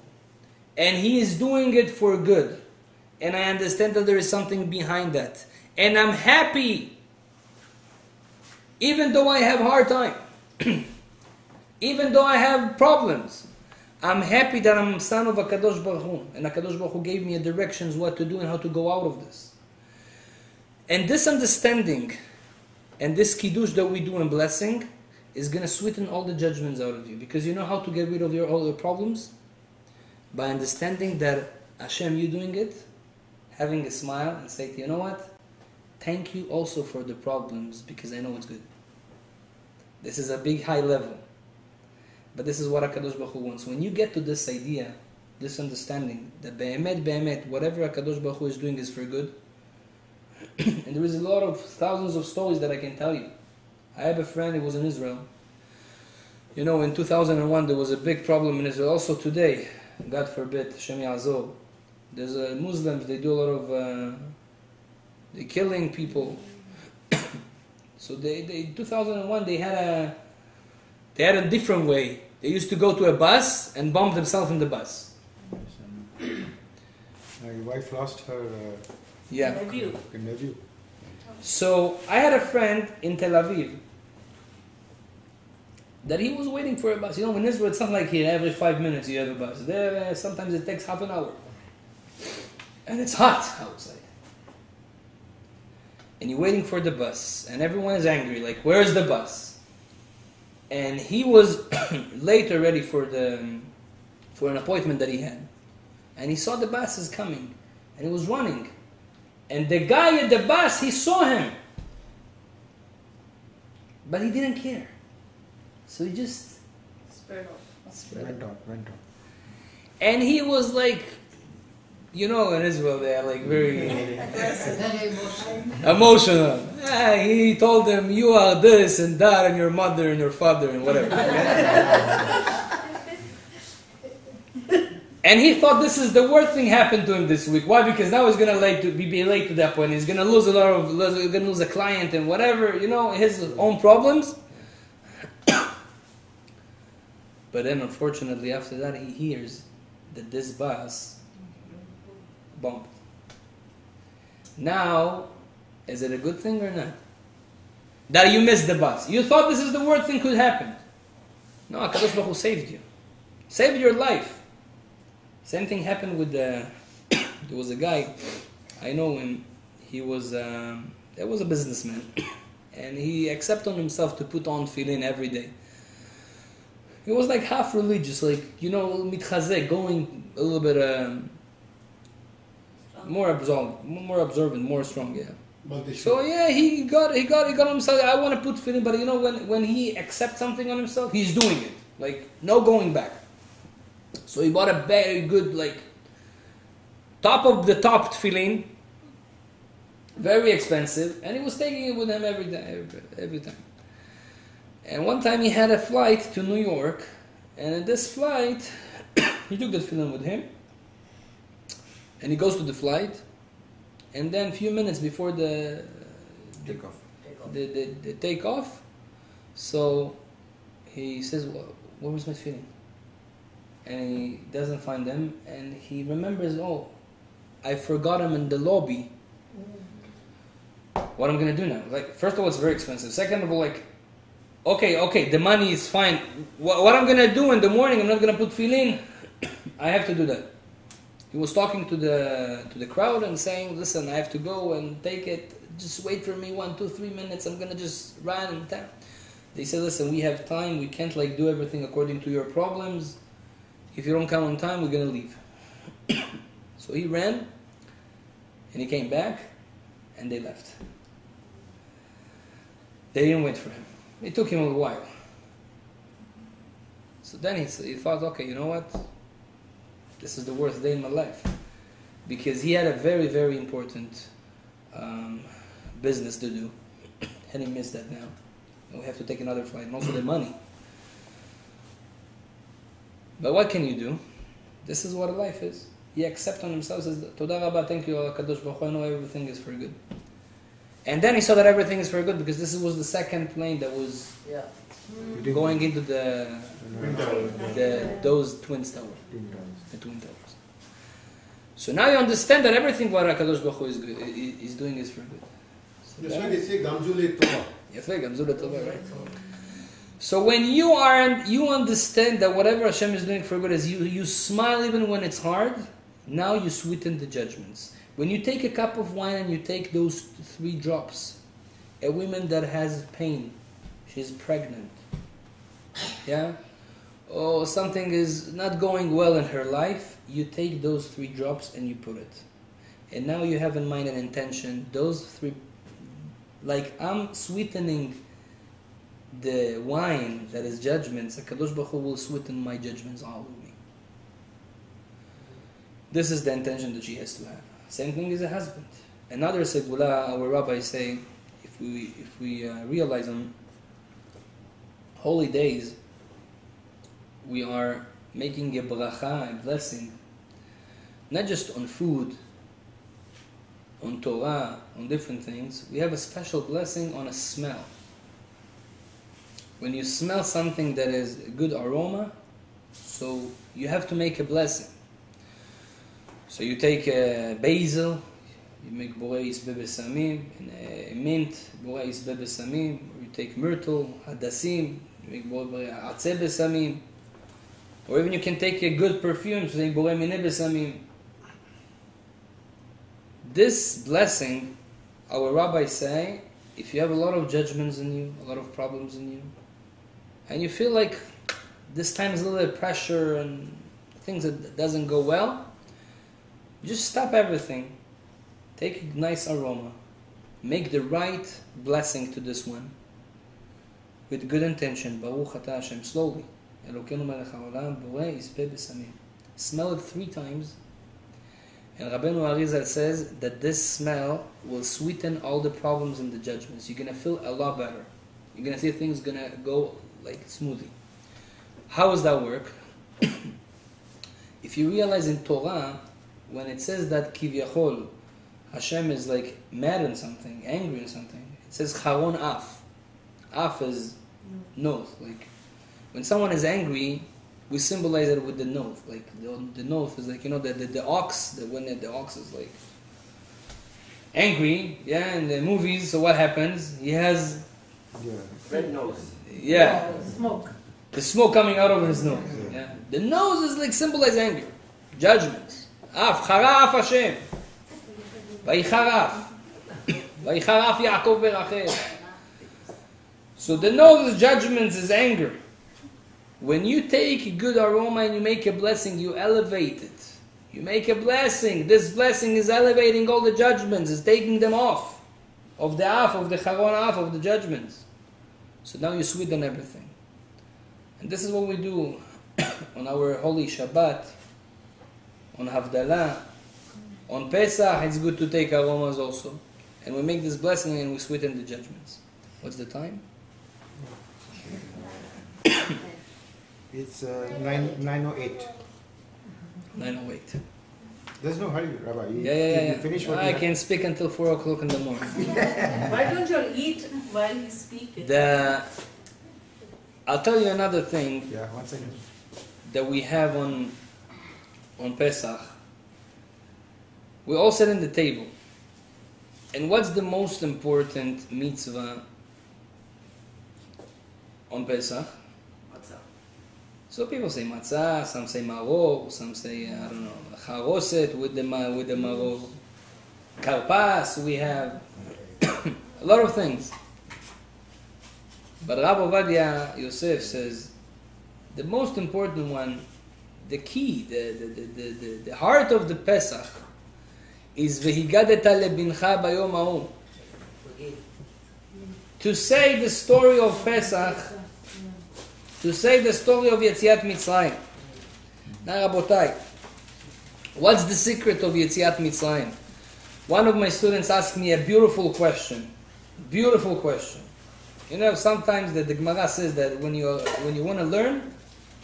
And He is doing it for good. And I understand that there is something behind that. And I'm happy, even though I have hard time. Even though I have problems, I'm happy that I'm son of HaKadosh Baruch Hu, and HaKadosh Baruch Hu gave me a directions what to do and how to go out of this. And this understanding and this kiddush that we do in blessing is going to sweeten all the judgments out of you. Because you know how to get rid of all your problems? By understanding that Hashem, you doing it, having a smile and say, you know what? Thank you also for the problems because I know it's good. This is a big high level. But this is what HaKadosh Baruch Hu wants. When you get to this idea, this understanding, that be'emet, whatever HaKadosh Baruch Hu is doing is for good. And there is a lot of thousands of stories that I can tell you. I have a friend who was in Israel. You know, in 2001 there was a big problem in Israel. Also today, God forbid, Hashem Ya'azor. There's Muslims, they do a lot of, they're killing people. So in 2001 they had a different way. They used to go to a bus and bomb themselves in the bus. My wife lost her Nephew. nephew. So I had a friend in Tel Aviv that he was waiting for a bus. You know, in Israel it's not like here, every 5 minutes you have a bus. There, sometimes it takes half an hour. And it's hot outside. And you're waiting for the bus, and everyone is angry, like, where's the bus? And he was late already for an appointment that he had. And he saw the bus is coming, and he was running. And the guy at the bus, he saw him. But he didn't care. So he just Spurred off. Went on. And he was like, you know, in Israel they are like very emotional. He told them, you are this and that and your mother and your father and whatever. And he thought this is the worst thing happened to him this week. Why? Because now he's gonna be late to that point. He's gonna lose a client and whatever, you know, his own problems. But then unfortunately after that he hears that this bus bumped. Now, is it a good thing or not? That you missed the bus. You thought this is the worst thing could happen. No, HaKadosh Baruch Hu saved you. Saved your life. Same thing happened with there was a guy, I know him, he was a businessman. And he accepted on himself to put on tefillin every day. He was like half religious, like, you know, mitchazek, going a little bit more observant, more strong, yeah. So yeah, he got on himself. I want to put tefillin, but you know, when he accepts something on himself, he's doing it, like no going back. So he bought a very good, like, top of the top tefillin, very expensive, and he was taking it with him every time. And one time he had a flight to New York, and in this flight, he took the tefillin with him, and he goes to the flight, and then a few minutes before the takeoff, so he says, well, where was my tefillin? And he doesn't find them, and he remembers, oh, I forgot him in the lobby. What I'm going to do now? Like, first of all, it's very expensive. Second of all, like, okay, the money is fine. What I'm going to do in the morning, I'm not going to put tefillin. I have to do that. He was talking to the crowd and saying, listen, I have to go and take it. Just wait for me 1, 2, 3 minutes. I'm going to just run and tap. They said, listen, we have time. We can't like do everything according to your problems. If you don't come on time, we're going to leave. So he ran and he came back and they left. They didn't wait for him. It took him a while. So then he thought, okay, you know what? This is the worst day in my life. Because he had a very, very important business to do. And he missed that now. And we have to take another flight. And also the money. But what can you do? This is what life is. He accepts on himself, says, Toda Rabba, thank you, Kadosh Baruch Hu, I know everything is for good. And then he saw that everything is for good because this was the second plane that was going into those twin towers. The twin towers. So now you understand that everything what HaKadosh Baruch Hu is doing is for good. That's why they say Gamzule Tova. Yafeh, Gamzule Tova, right? So when you understand that whatever Hashem is doing for good is you smile even when it's hard. Now you sweeten the judgments. When you take a cup of wine and you take those 3 drops, a woman that has pain, she's pregnant, yeah, or something is not going well in her life, you take those 3 drops and you put it. And now you have in mind an intention, those 3, like I'm sweetening the wine that is judgments, HaKadosh Baruch Hu will sweeten my judgments all with me. This is the intention that she has to have. Same thing as a husband. Another segula, our rabbis say, if we realize on holy days, we are making a bracha, a blessing, not just on food, on Torah, on different things. We have a special blessing on a smell. When you smell something that is a good aroma, so you have to make a blessing. So you take basil, you make borei isbe besamim, and mint, borei isbe besamim, or you take myrtle, hadassim, you make borei atze besamim, or even you can take a good perfume, so you make borei mineh besamim. This blessing, our rabbis say, if you have a lot of judgments in you, a lot of problems in you, and you feel like this time is a little bit of pressure and things that doesn't go well, just stop everything. Take a nice aroma. Make the right blessing to this one. With good intention. Baruch atah Hashem. Slowly. Elokeinu melech haolam borei isbe besamim. Smell it 3 times. And Rabbeinu Arizal says that this smell will sweeten all the problems and the judgments. You're going to feel a lot better. You're going to see things going to go like smoothly. How does that work? If you realize in Torah, when it says that Kivyachol, Hashem is like mad in something, angry in something, it says Charon Af. Af is nose. Like when someone is angry, we symbolize it with the nose. Like the nose is like, the ox, when the ox is like angry, in the movies, so what happens? He has red nose. Smoke. The smoke coming out of his nose. Yeah. The nose is like symbolize anger, judgments. Af, Charaf Hashem. Vayicharaf. Vayicharaf Ya'akov berachel. So the nose judgments is anger. When you take a good aroma and you make a blessing, you elevate it. You make a blessing. This blessing is elevating all the judgments. It's taking them off. Of the af, of the charon af, of the judgments. So now you sweeten everything. And this is what we do on our holy Shabbat, on Havdalah, on Pesach. It's good to take aromas also. And we make this blessing and we sweeten the judgments. What's the time? It's 9:08. 9:08. There's no hurry, Rabbi. You finish what I can speak until 4 o'clock in the morning. Why don't you eat while he's speaking? I'll tell you another thing. Yeah, 1 second. That we have on Pesach. We all sit in the table. And what's the most important mitzvah on Pesach? Matzah. So people say matzah, some say maror, some say, I don't know, charoset with the maror. Karpas, we have a lot of things. But Rabbi Ovadia Yosef says, the most important one, the key, the heart of the Pesach is Vehigadeta lebincha bayom ha'u. To say the story of Pesach, to say the story of Yetziat Mitzrayim. Now, Rabotai, what's the secret of Yetziat Mitzrayim? One of my students asked me a beautiful question. Beautiful question. Sometimes the Gemara says that when you want to learn,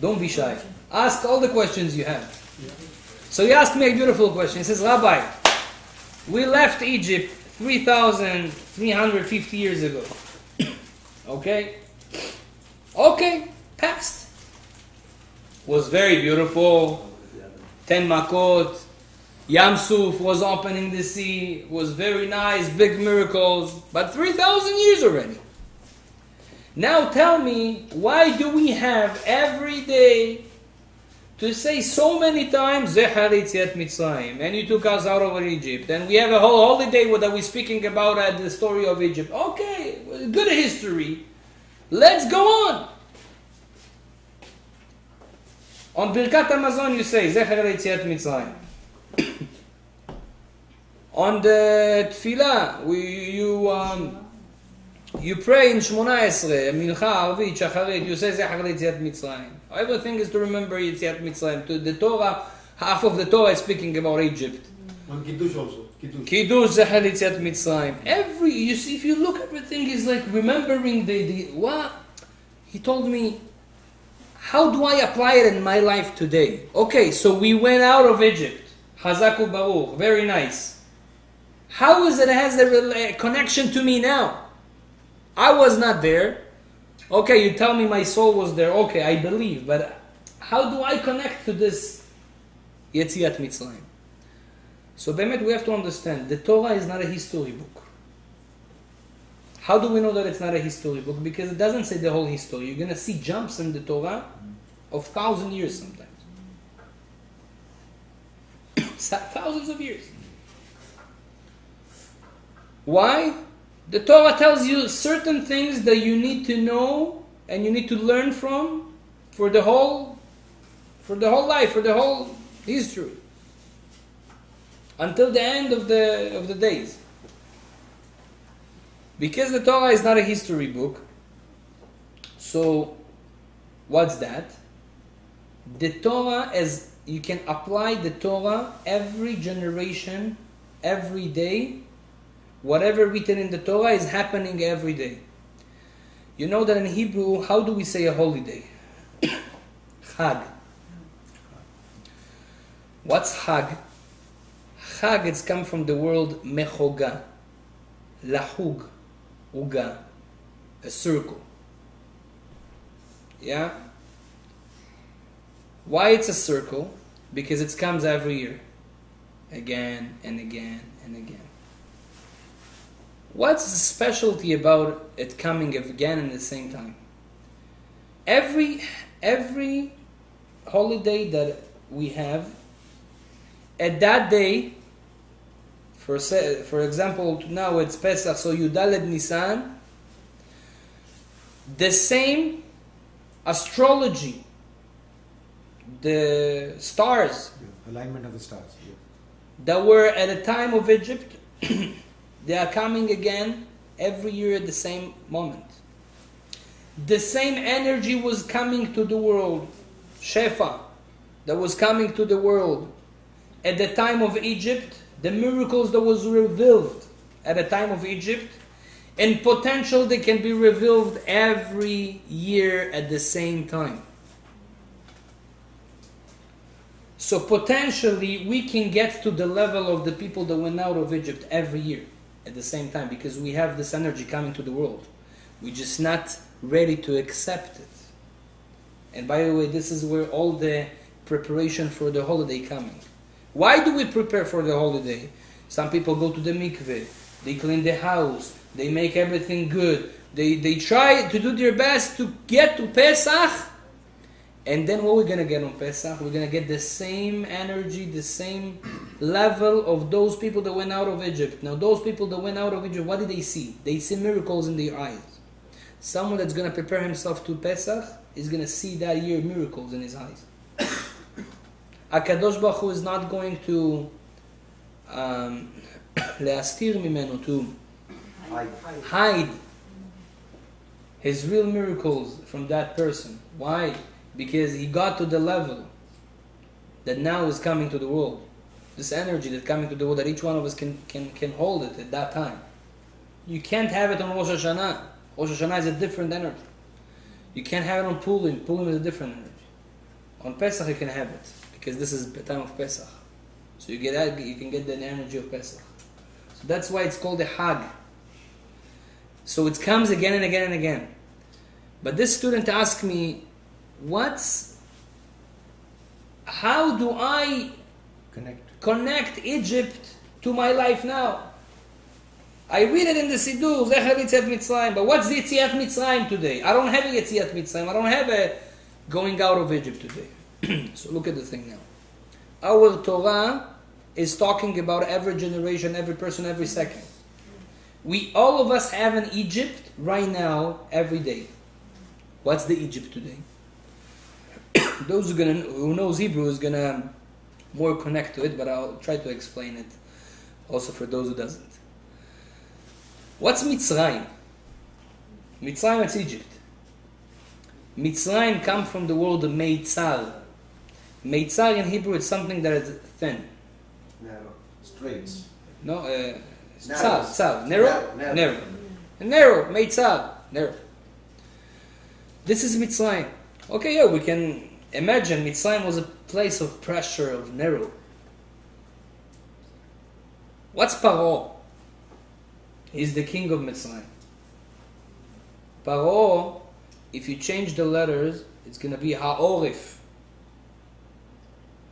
don't be shy. Ask all the questions you have. So he asked me a beautiful question. He says, Rabbi, we left Egypt 3,350 years ago. Okay? Okay, past. Was very beautiful. 10 Makot. Yam Suf was opening the sea. Was very nice, big miracles. But 3,000 years already. Now tell me, why do we have every day to say so many times, Zechar Yetziat Mitzrayim, and you took us out of Egypt, and we have a whole holiday that we're speaking about the story of Egypt. Okay, good history. Let's go on. On Birkat Hamazon you say, Zechar Yetziat Mitzrayim. On the Tefillah, You pray in 18, Mincha, Arvit, Shacharit, you say Zechar Yetziat Mitzrayim. Everything is to remember Yetziat Mitzrayim. To the Torah, half of the Torah is speaking about Egypt. On Kiddush also. Kiddush, Zechar Yetziat Mitzrayim. You see, if you look, everything is like remembering what? He told me, how do I apply it in my life today? Okay, so we went out of Egypt. Hazaku Baruch, very nice. How is it has a connection to me now? I was not there. Okay, you tell me my soul was there. Okay, I believe. But how do I connect to this Yetziat Mitzrayim? So, Bemet, we have to understand, the Torah is not a history book. How do we know that it's not a history book? Because it doesn't say the whole history. You're going to see jumps in the Torah of 1,000 years sometimes. Thousands of years. Why? The Torah tells you certain things that you need to know and you need to learn from for the whole life, for the whole history, until the end of the days. Because the Torah is not a history book, so what's that? The Torah, as you can apply the Torah every generation, every day. Whatever written in the Torah is happening every day. You know that in Hebrew, how do we say a holiday? Chag. What's Chag? Chag, it's come from the word mechoga. Lahug. Uga. A circle. Yeah? Why it's a circle? Because it comes every year. Again and again and again. What's the specialty about it coming again at the same time? Every holiday that we have, at that day, for example, now it's Pesach, so Yudaled Nisan, the same astrology, the stars, alignment of the stars, that were at the time of Egypt, they are coming again every year at the same moment. The same energy was coming to the world, Shefa, that was coming to the world. At the time of Egypt, the miracles that was revealed at the time of Egypt, and potential they can be revealed every year at the same time. So potentially we can get to the level of the people that went out of Egypt every year at the same time, because we have this energy coming to the world. We're just not ready to accept it. And by the way, this is where all the preparation for the holiday coming. Why do we prepare for the holiday? Some people go to the mikveh, they clean the house, they make everything good, they try to do their best to get to Pesach. And then what we're going to get on Pesach? We're going to get the same energy, the same level of those people that went out of Egypt. Now those people that went out of Egypt, what did they see? They see miracles in their eyes. Someone that's going to prepare himself to Pesach is going to see that year miracles in his eyes. HaKadosh Baruch Hu is not going to le'astir mimenu, to hide his real miracles from that person. Why? Because he got to the level that now is coming to the world. This energy that's coming to the world, that each one of us can hold it at that time. You can't have it on Rosh Hashanah. Rosh Hashanah is a different energy. You can't have it on Purim. Purim is a different energy. On Pesach you can have it, because this is the time of Pesach. So you can get the energy of Pesach. So that's why it's called a Hag. So it comes again and again and again. But this student asked me, how do I connect Egypt to my life now? I read it in the Siddur, Zecher Yetziat Mitzrayim, but what's the Yetziat Mitzrayim today? I don't have a Yetziat Mitzrayim, I don't have a going out of Egypt today. So look at the thing now. Our Torah is talking about every generation, every person, every second. All of us have an Egypt right now, every day. What's the Egypt today? Those who knows Hebrew is gonna more connect to it, but I'll try to explain it also for those who doesn't. What's Mitzrayim? Mitzrayim, it's Egypt. Mitzrayim comes from the word meitzar. Meitzar in Hebrew is something that is thin. Narrow. Straits. No, Narrow. tzar. Narrow? Narrow. Narrow. Narrow, meitzar. Narrow. This is Mitzrayim. Okay, yeah, we can imagine Mitzrayim was a place of pressure, of narrow. What's Paro? He's the king of Mitzrayim. Paro, if you change the letters, it's going to be Ha'orif.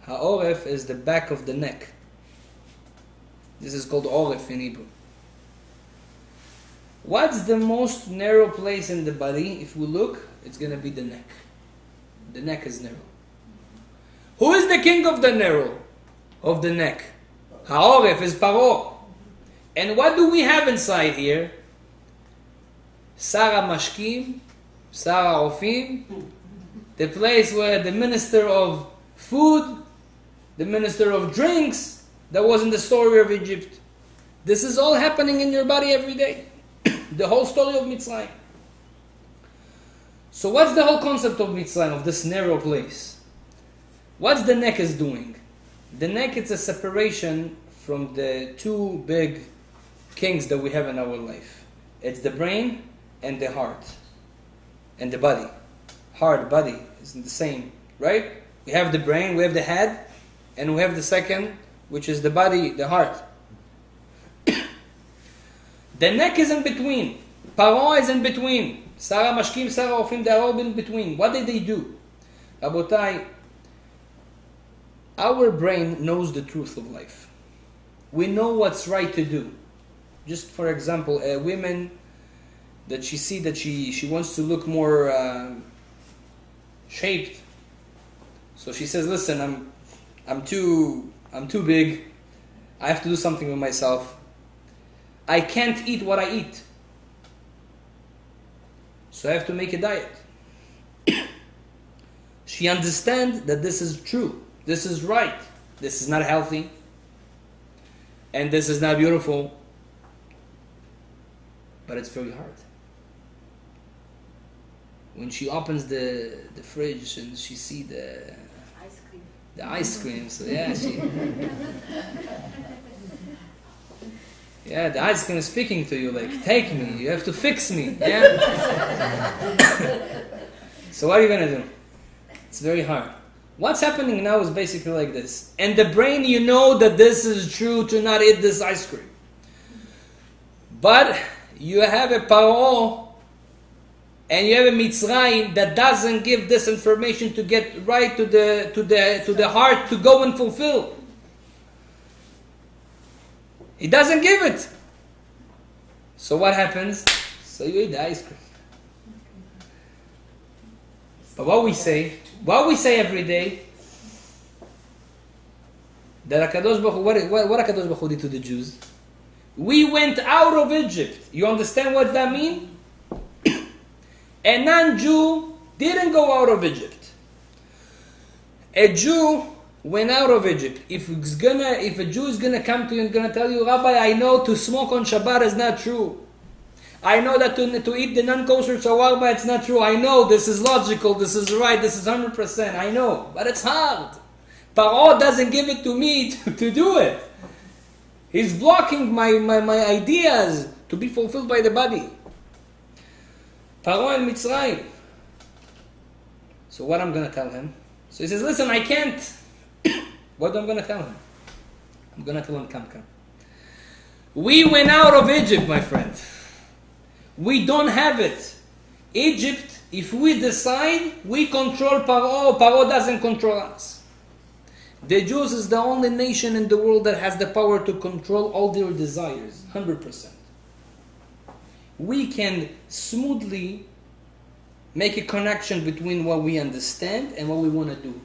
Ha'orif is the back of the neck. This is called Orif in Hebrew. What's the most narrow place in the body? If we look, it's going to be the neck. The neck is narrow. Who is the king of the narrow? Of the neck? Ha'orif is Paro. And what do we have inside here? Sarah Mashkim, Sarah Ofim, the place where the minister of food, the minister of drinks, that was in the story of Egypt. This is all happening in your body every day. The whole story of Mitzrayim. So what's the whole concept of Mitzrayim, of this narrow place? What's the neck is doing? The neck is a separation from the two big kings that we have in our life. It's the brain and the heart. And the body. Heart, body isn't the same, right? We have the brain, we have the head, and we have the second, which is the body, the heart. The neck is in between. Paro is in between. Sarah Mashkim, Sarah Ofim, they are all in between. What did they do? Rabotai, our brain knows the truth of life. We know what's right to do. Just for example, a woman that she see that she wants to look more shaped. So she says, "Listen, I'm too big. I have to do something with myself. I can't eat what I eat. So I have to make a diet." She understands that this is true. This is right. This is not healthy. And this is not beautiful. But it's very hard. When she opens the fridge and she see the ice cream, so yeah, yeah, the ice cream is speaking to you like, take me, you have to fix me, yeah? So what are you going to do? It's very hard. What's happening now is basically like this. And the brain, you know that this is true to not eat this ice cream. But you have a Paro and you have a Mitzrayim that doesn't give this information to get right to the heart to go and fulfill. He doesn't give it. So what happens? So you eat the ice cream. But what we say every day, that HaKadosh Baruch Hu, what HaKadosh Baruch Hu did to the Jews? We went out of Egypt. You understand what that means? A non-Jew didn't go out of Egypt. A Jew went out of Egypt. If a Jew is gonna come to you and gonna tell you, Rabbi, I know to smoke on Shabbat is not true. I know that to eat the non-kosher shawarma, it's not true. I know this is logical, this is right, this is 100%. I know, but it's hard. Paro doesn't give it to me to do it. He's blocking my ideas to be fulfilled by the body. Paro and Mitzrayim. So what I'm going to tell him? So he says, listen, I can't. What am I going to tell him? I'm going to tell him, come. We went out of Egypt, my friend. We don't have it. Egypt, if we decide, we control Paro. Paro doesn't control us. The Jews is the only nation in the world that has the power to control all their desires, 100%. We can smoothly make a connection between what we understand and what we want to do.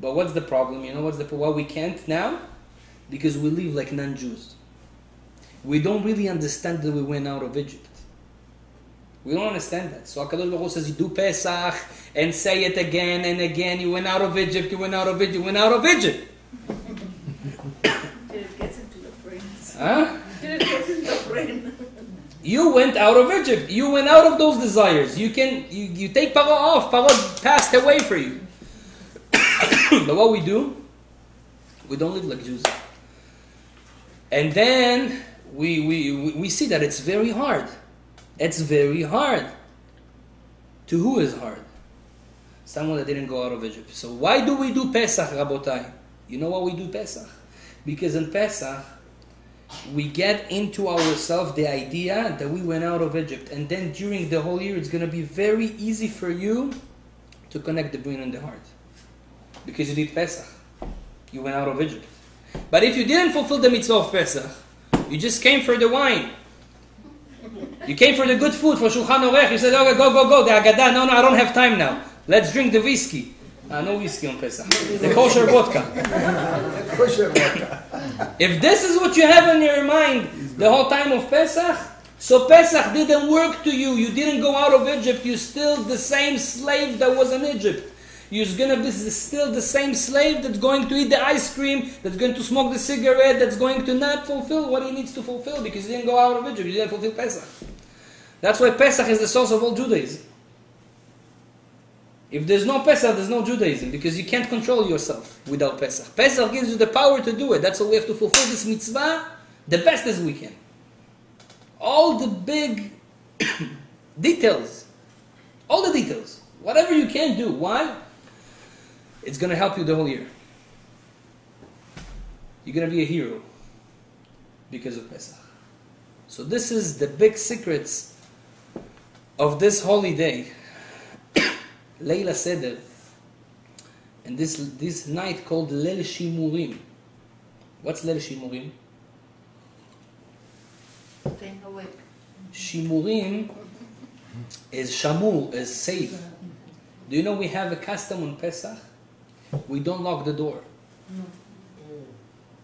But what's the problem? You know why we can't now? Because we live like non-Jews. We don't really understand that we went out of Egypt. We don't understand that. So HaKadosh Baruch Hu says, you do Pesach and say it again and again. You went out of Egypt, you went out of Egypt, you went out of Egypt. Till it gets into the brain. Huh? Till it gets into the brain. You went out of Egypt. You went out of those desires. You take Paro off. Paro passed away for you. But what we do, we don't live like Jews. And then we see that it's very hard. It's very hard. To who is hard? Someone that didn't go out of Egypt. So why do we do Pesach, Rabotai? You know why we do Pesach? Because in Pesach, we get into ourselves the idea that we went out of Egypt. And then during the whole year, it's going to be very easy for you to connect the brain and the heart. Because you did Pesach. You went out of Egypt. But if you didn't fulfill the mitzvah of Pesach, you just came for the wine. You came for the good food, for Shulchan Orech. You said, okay, go. The Agadah, no, I don't have time now. Let's drink the whiskey. No whiskey on Pesach. The kosher vodka. If this is what you have in your mind the whole time of Pesach, so Pesach didn't work to you. You didn't go out of Egypt. You're still the same slave that was in Egypt. You're going to be still the same slave that's going to eat the ice cream, that's going to smoke the cigarette, that's going to not fulfill what he needs to fulfill because he didn't go out of Egypt. He didn't fulfill Pesach. That's why Pesach is the source of all Judaism. If there's no Pesach, there's no Judaism, because you can't control yourself without Pesach. Pesach gives you the power to do it. That's why we have to fulfill this mitzvah the best as we can. All the big details, whatever you can do. Why? It's going to help you the whole year. You're going to be a hero because of Pesach. So this is the big secrets of this holy day. Leila Seder, and this night called Leil Shimurim. What's Leil Shimurim? Staying awake. Shimurim is Shamur, is safe. Do you know we have a custom on Pesach? We don't lock the door.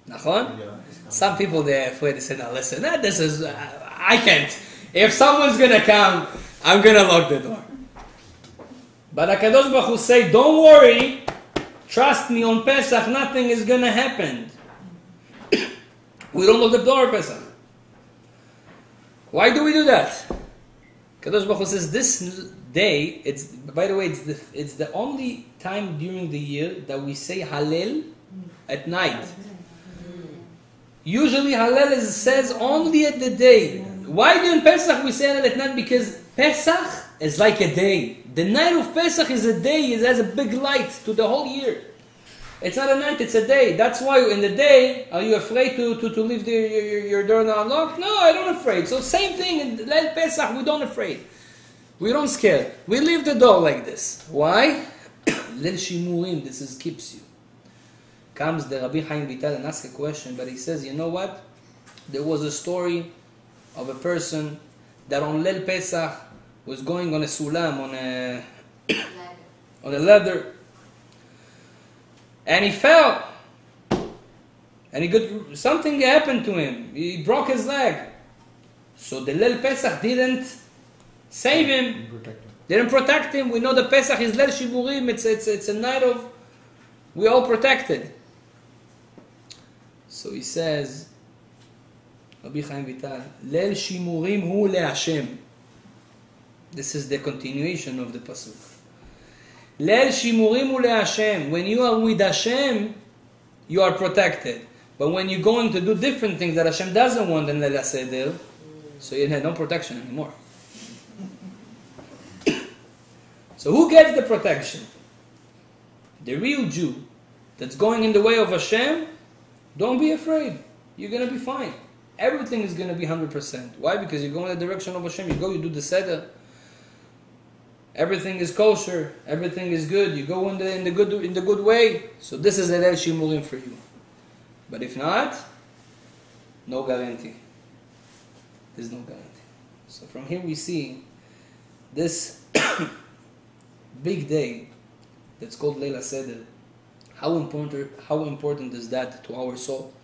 Nachon? Some people they're afraid. They say, "No, listen, this is I can't. If someone's gonna come, I'm gonna lock the door." But HaKadosh Baruch Hu say, don't worry, trust me, on Pesach nothing is going to happen. We don't lock the door on Pesach. Why do we do that? HaKadosh Baruch Hu says this day, by the way, it's the only time during the year that we say Hallel at night. Usually Hallel says only at the day. Why during Pesach we say Hallel at night? Because Pesach is like a day. The night of Pesach is a day. It has a big light to the whole year. It's not a night, it's a day. That's why in the day, are you afraid to leave your door unlocked? No, I don't afraid. So same thing in Leil Pesach, we don't afraid. We don't scare. We leave the door like this. Why? Leil Shimurim, this keeps you. Comes the Rabbi Chaim Vital and asks a question, but he says, you know what? There was a story of a person that on Leil Pesach was going on a sulam, on a ladder, and he fell, and something happened to him. He broke his leg. So the Leil Pesach didn't save him, didn't protect him. We know the Pesach is Leil Shimurim. It's a night of we all protected. So he says, Rabbi Chaim Vital, Leil Shimurim hu leHashem. This is the continuation of the pasuk. Leil Shimurim hu leHashem. When you are with Hashem, you are protected. But when you're going to do different things that Hashem doesn't want in Leil Seder, so you have no protection anymore. So who gets the protection? The real Jew that's going in the way of Hashem. Don't be afraid. You're going to be fine. Everything is going to be 100%. Why? Because you go in the direction of Hashem. You do the Seder. Everything is kosher. Everything is good. You go in the good way. So this is the Leil Shimurim for you. But if not, no guarantee. There's no guarantee. So from here we see this big day that's called Leil Seder. How important is that to our soul?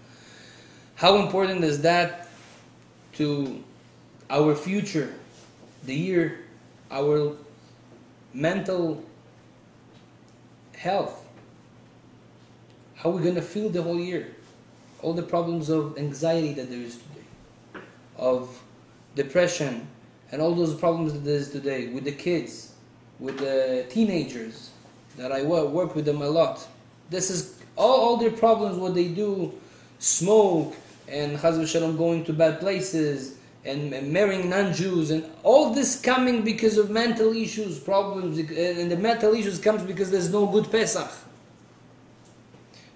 How important is that to our future, the year, our mental health? How are we going to feel the whole year? All the problems of anxiety that there is today, of depression, and all those problems that there is today with the kids, with the teenagers, that I work with them a lot. This is all their problems, what they do, smoke, and chas v'shalom going to bad places, and marrying non-Jews, and all this coming because of mental issues, problems, and the mental issues comes because there's no good Pesach.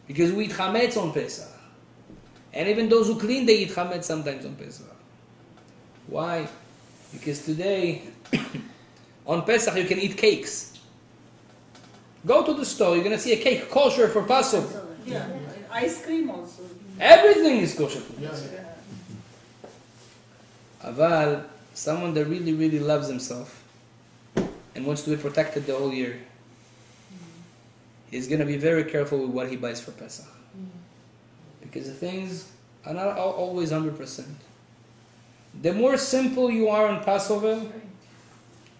Because we eat chametz on Pesach. And even those who clean, they eat chametz sometimes on Pesach. Why? Because today, on Pesach, you can eat cakes. Go to the store, you're going to see a cake kosher for Passover. Yeah, ice cream also. Everything is kosher for Yeah. Passover. Aval, someone that really, really loves himself and wants to be protected the whole year, he's going to be very careful with what he buys for Pesach. Because the things are not always 100%. The more simple you are on Passover,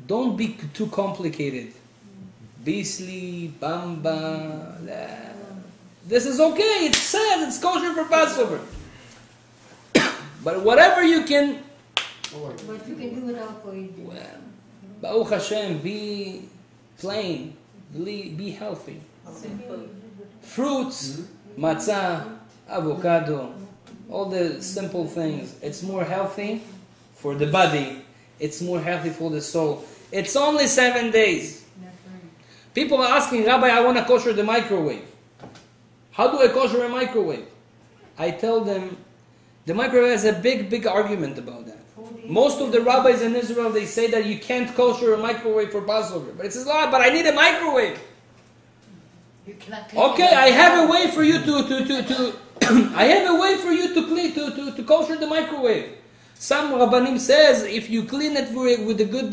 don't be too complicated. Beastly, bamba, this is okay, it says it's kosher for Passover. But whatever you can, But you can do it all for you. well, Baruch Hashem, be plain, be healthy. Simple. Fruits, matzah, avocado, all the simple things. It's more healthy for the body. It's more healthy for the soul. It's only 7 days. People are asking, Rabbi, I want to kosher the microwave. How do I kosher a microwave? I tell them, the microwave has a big argument about that. Most of the rabbis in Israel, they say that you can't kosher a microwave for Passover. But it says, but I need a microwave. You cannot clean Okay, it. I have a way for you I have a way for you to clean to kosher the microwave. Some rabbanim says if you clean it with a good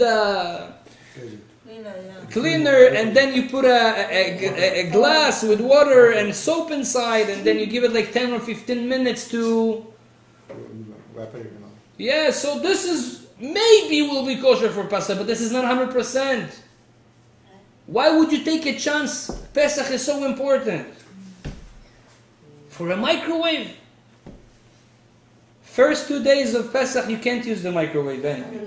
cleaner, and then you put a glass with water and soap inside, and then you give it like 10 or 15 minutes to. Yeah, so this is maybe will be kosher for Pesach, but this is not 100%. Why would you take a chance? Pesach is so important. For a microwave. First 2 days of Pesach, you can't use the microwave anyway.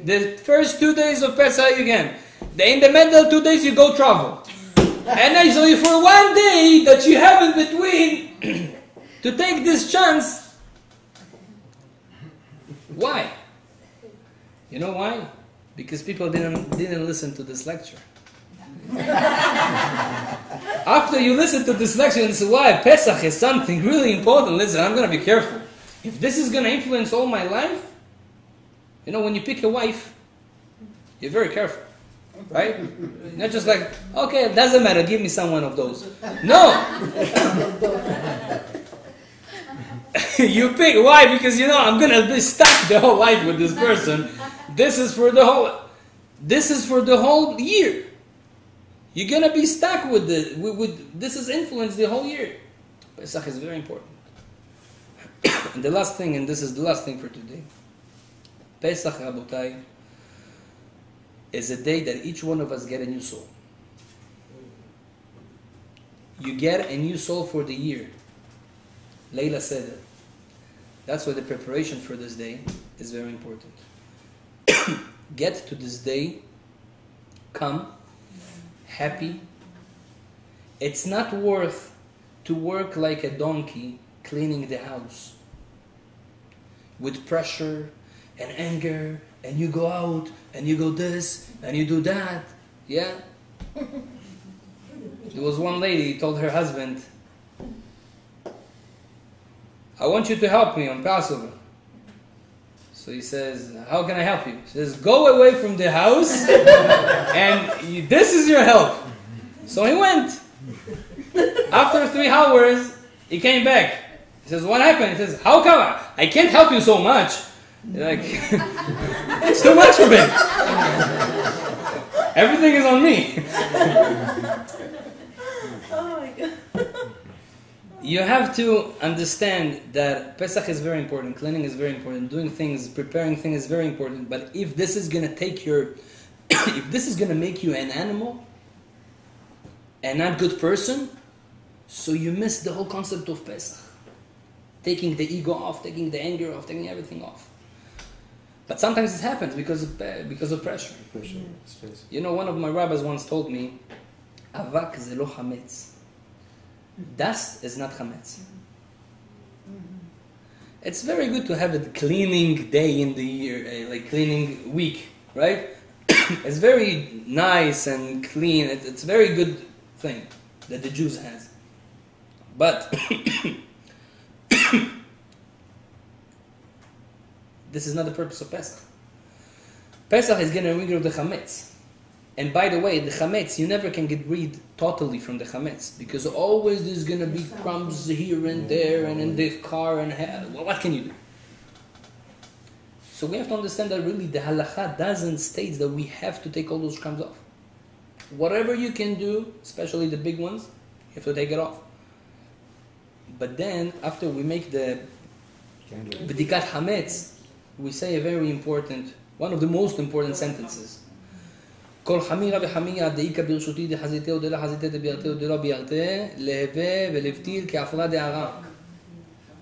The first 2 days of Pesach, you can. In the middle 2 days, you go travel. And then, so for 1 day that you have in between, to take this chance, why? You know why? Because people didn't listen to this lecture. After you listen to this lecture and say, why? Pesach is something really important. Listen, I'm going to be careful. If this is going to influence all my life, you know, when you pick a wife, you're very careful. Right? Not just like, okay, it doesn't matter, give me someone of those. No! You pick, why? Because you know, I'm going to be stuck the whole life with this person. This is for the whole year. You're going to be stuck with this is influenced the whole year. Pesach is very important. And the last thing, and this is the last thing for today. Pesach, Rabotai, is a day that each one of us get a new soul. You get a new soul for the year. Leila Seder. That's why the preparation for this day is very important. Get to this day, come, happy. It's not worth to work like a donkey cleaning the house with pressure and anger, and you go out and you go this and you do that. Yeah. There was one lady told her husband, I want you to help me on Passover. So he says, how can I help you? He says, go away from the house and this is your help. So he went. After 3 hours, he came back. He says, what happened? He says, how come? I can't help you so much. Like, it's too much for me. Everything is on me. Oh my God. You have to understand that Pesach is very important, cleaning is very important, doing things, preparing things is very important. But if this is going to take if this is going to make you an animal, and not good person, so you miss the whole concept of Pesach. Taking the ego off, taking the anger off, taking everything off. But sometimes it happens because of pressure. Pressure, stress. You know, one of my rabbis once told me, "Avak ze lo chametz." Dust is not chametz. It's very good to have a cleaning day in the year, like cleaning week, right? It's very nice and clean. It's a very good thing that the Jews has. But this is not the purpose of Pesach. Pesach is getting rid of the chametz. And by the way, the chametz, you never can get rid totally from the chametz, because always there's going to be crumbs here and there and in the car and well, what can you do? So we have to understand that really the halakha doesn't state that we have to take all those crumbs off. Whatever you can do, especially the big ones, you have to take it off. But then, after we make the b'dikat hametz, we say a very important, one of the most important sentences. כל חמירה וחמיה דאיקה ברשותי דחזיתי ודלה חזיתי דבירתי ודלה בירתי להווה ולבטיל כעפרה דערה.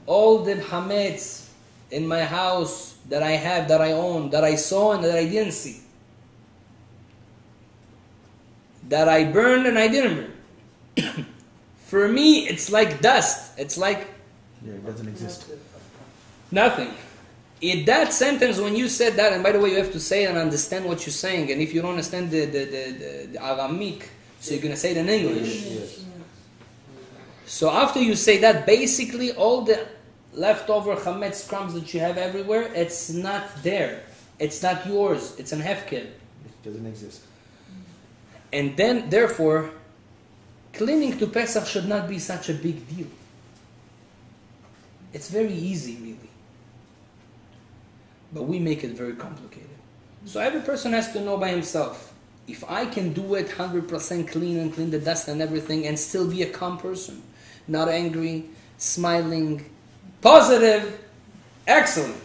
All the hametz in my house that I have, that I own, that I saw and that I didn't see, that I burned and I didn't burn. For me, it's like dust. It's like It doesn't exist. nothing. In that sentence, when you said that, and by the way, you have to say and understand what you're saying, and if you don't understand the Aramic, so you're going to say it in English. Yes. So after you say that, basically all the leftover chametz crumbs that you have everywhere, it's not there. It's not yours. It's an hefker. It doesn't exist. And then, therefore, cleaning to Pesach should not be such a big deal. It's very easy, really. But we make it very complicated. So every person has to know by himself. If I can do it 100% clean and clean the dust and everything and still be a calm person, not angry, smiling, positive, excellent.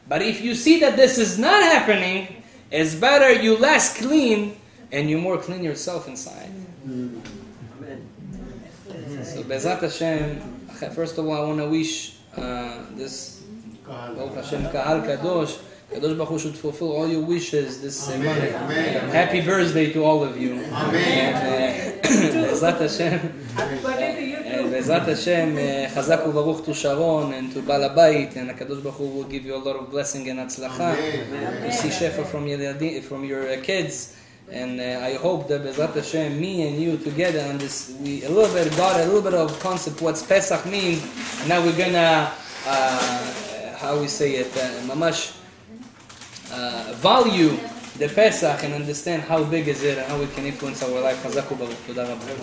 But if you see that this is not happening, it's better you less clean and you more clean yourself inside. Amen. So Bezat Hashem, first of all I want to wish this Baruch Hashem Kahal Kadosh, Kadosh Baruch Hu should fulfill all your wishes this morning. Happy birthday to all of you. And Bezat Hashem, Happy birthday to you too. Bezat Hashem, Chazak u'Baruch to Sharon and to Bal Habayit, and Kadosh Baruch Hu will give you a lot of blessing and atzlacha. To see shefa from your kids. And I hope that Bezat Hashem, me and you together on this, we a little bit got a little bit of concept what Pesach means. Now we're gonna, how we say it, mamash, value the Pesach and understand how big is it and how it can influence our life. Chazak u'Baruch. Toda rabba.